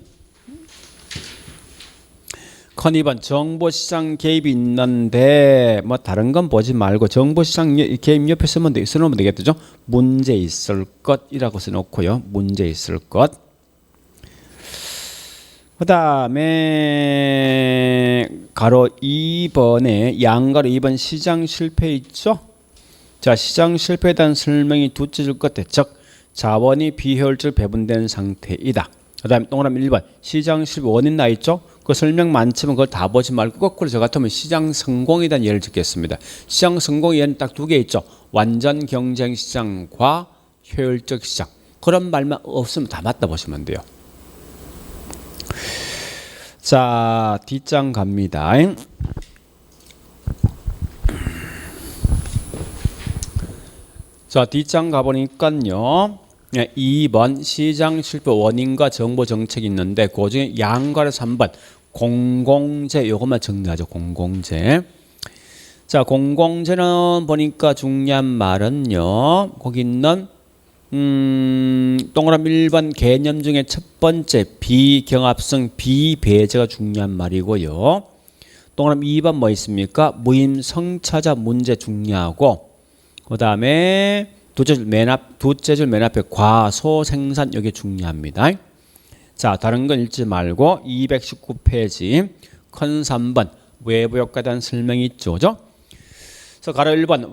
컨 2번 정보시장 개입이 있는데 뭐 다른 건 보지 말고 정보시장 개입 옆에 쓰면 되겠죠. 문제 있을 것이라고 써놓고요. 문제 있을 것. 그 다음에 가로 2번에 양가로 2번 시장 실패 있죠. 자, 시장 실패에 대한 설명이 두째 줄 것, 즉 자원이 비효율적으로 배분된 상태이다. 그 다음에 동그라미 1번 시장 실패 원인 나 있죠. 그 설명 많지만 그걸 다 보지 말고 거꾸로 저 같으면 시장 성공에 대한 예를 듣겠습니다. 시장 성공의 예는 딱 두 개 있죠. 완전 경쟁 시장과 효율적 시장. 그런 말만 없으면 다 맞다 보시면 돼요. 자, 뒷장 갑니다. 자, 뒷장 가보니까요. 2번 시장 실패 원인과 정보 정책이 있는데 그 중에 양가로 3번 공공재 요것만 정리하죠. 공공재. 자, 공공재는 보니까 중요한 말은요. 거기 있는 동그라미 1번 개념 중에 첫 번째 비경합성 비배제가 중요한 말이고요. 동그라미 2번 뭐 있습니까? 무임성차자 문제 중요하고 그 다음에 두째 줄 맨 앞에 과소생산 여기 중요합니다. 자, 다른 건 읽지 말고 219페이지 컨 3번 외부효과에 대한 설명이 있죠. 그죠? 그래서 가로 1번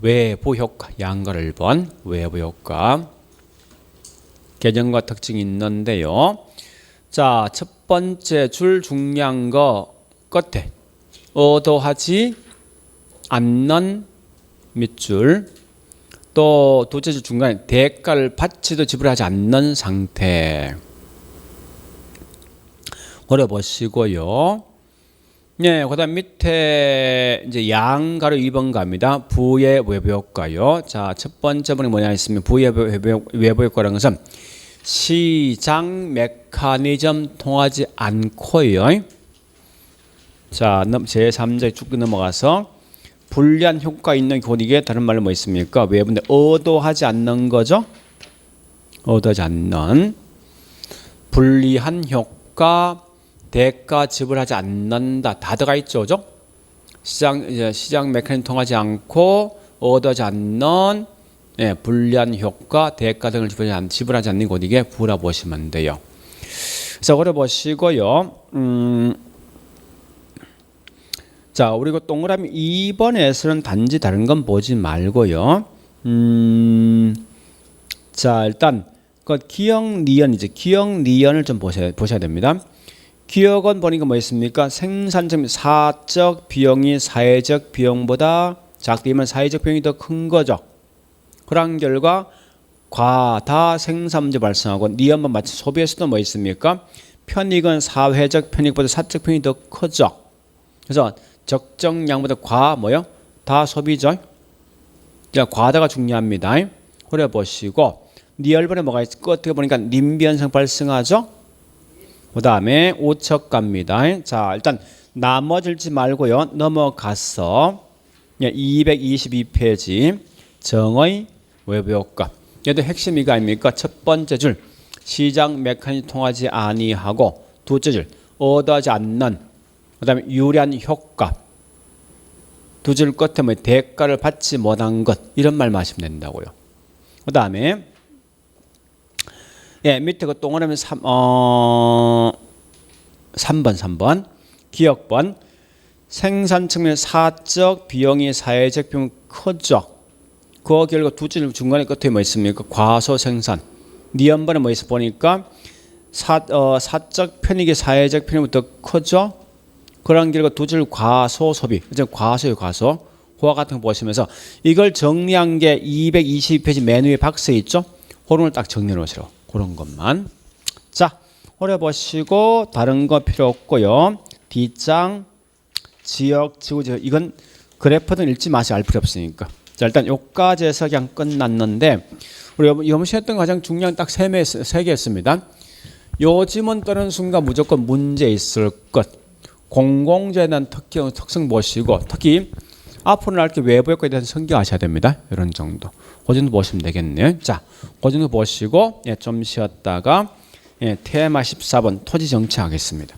외부효과 양가로 1번 외부효과 개념과 특징이 있는데요. 자, 첫 번째 줄 중요한 거 끝에 의도하지 않는 밑줄 또 둘째 줄 중간에 대가를 받지도 지불하지 않는 상태 그래 보시고요. 네, 그다음 밑에 이제 양가로 2번 갑니다. 부의 외부효과요. 자, 첫 번째 번이 뭐냐 했으면 부의 외부효과라는 것은 시장 메커니즘 통하지 않고요. 자, 제3자 쭉 넘어가서 불리한 효과 있는 고딕에 다른 말로 뭐 있습니까? 외부인데 의도하지 않는 거죠. 의도하지 않는 불리한 효과 대가 지불하지 않는다. 다 들어가 있죠. 그죠? 시장 메커니즘 통하지 않고 의도하지 않는 불리한 효과 대가 등을 지불하지 않는 고딕에 부라 보시면 돼요. 그래서 그래 보시고요. 자, 그리고 동그라미 2번에서는 단지 다른 건 보지 말고요. 자, 일단 그 기억 리언이죠. 기억 리언을 좀 보셔야 됩니다. 기억은 보니까 뭐 있습니까? 생산점 사적 비용이 사회적 비용보다 작되면 사회적 비용이 더 큰 거죠. 그런 결과 과다 생산 문제 발생하고 니은만 마치 소비에서도 뭐 있습니까? 편익은 사회적 편익보다 사적 편익이 더 크죠. 그래서 적정량보다 다 소비죠. 자, 과다가 중요합니다. 그래 보시고 니얼번에 뭐가 있을까? 어떻게 보니까 님비현상 발생하죠. 그 다음에 오척갑니다. 자, 일단 나머지지 말고요. 넘어가서 222페이지 정의 외부효과. 얘도 핵심 이거 아닙니까? 첫 번째 줄 시장 메커니즘 통하지 아니하고, 둘째 줄 얻어지 않는, 그 다음에 유리한 효과, 두 줄 끝에 뭐 대가를 받지 못한 것, 이런 말만 하시면 된다고요. 그 다음에 밑에 그 동그라미 3번 기억번 생산 측면 사적 비용이 사회적 비용 크죠. 그 결과 두 줄 중간에 끝에 뭐 있습니까? 과소 생산. 니은번에 뭐 있어 보니까 사적 편익이 사회적 편익보다 크죠. 그런 결과 두 줄 과소 소비. 이제 과소요 과소. 그와 같은 거 보시면서 이걸 정리한 게 222페이지 맨 위에 박스에 있죠. 그런 걸 딱 정리해 놓으시라고. 그런 것만. 자, 오래 보시고 다른 거 필요 없고요. D장 지역 지구 지역 이건 그래프든 읽지 마시 알 필요 없으니까. 자, 일단 요까지 해서 그냥 끝났는데 우리 염시했던 가장 중요한 딱 세 개였습니다. 요즘은 떠는 순간 무조건 문제 있을 것. 공공재에 대한 특성 보시고 특히 앞으로 나올 게 외부 효과에 대해서 성경하셔야 됩니다. 이런 정도. 그 정도 보시면 되겠네요. 자, 그 정도 보시고 좀 쉬었다가 테마 14번 토지 정치 하겠습니다.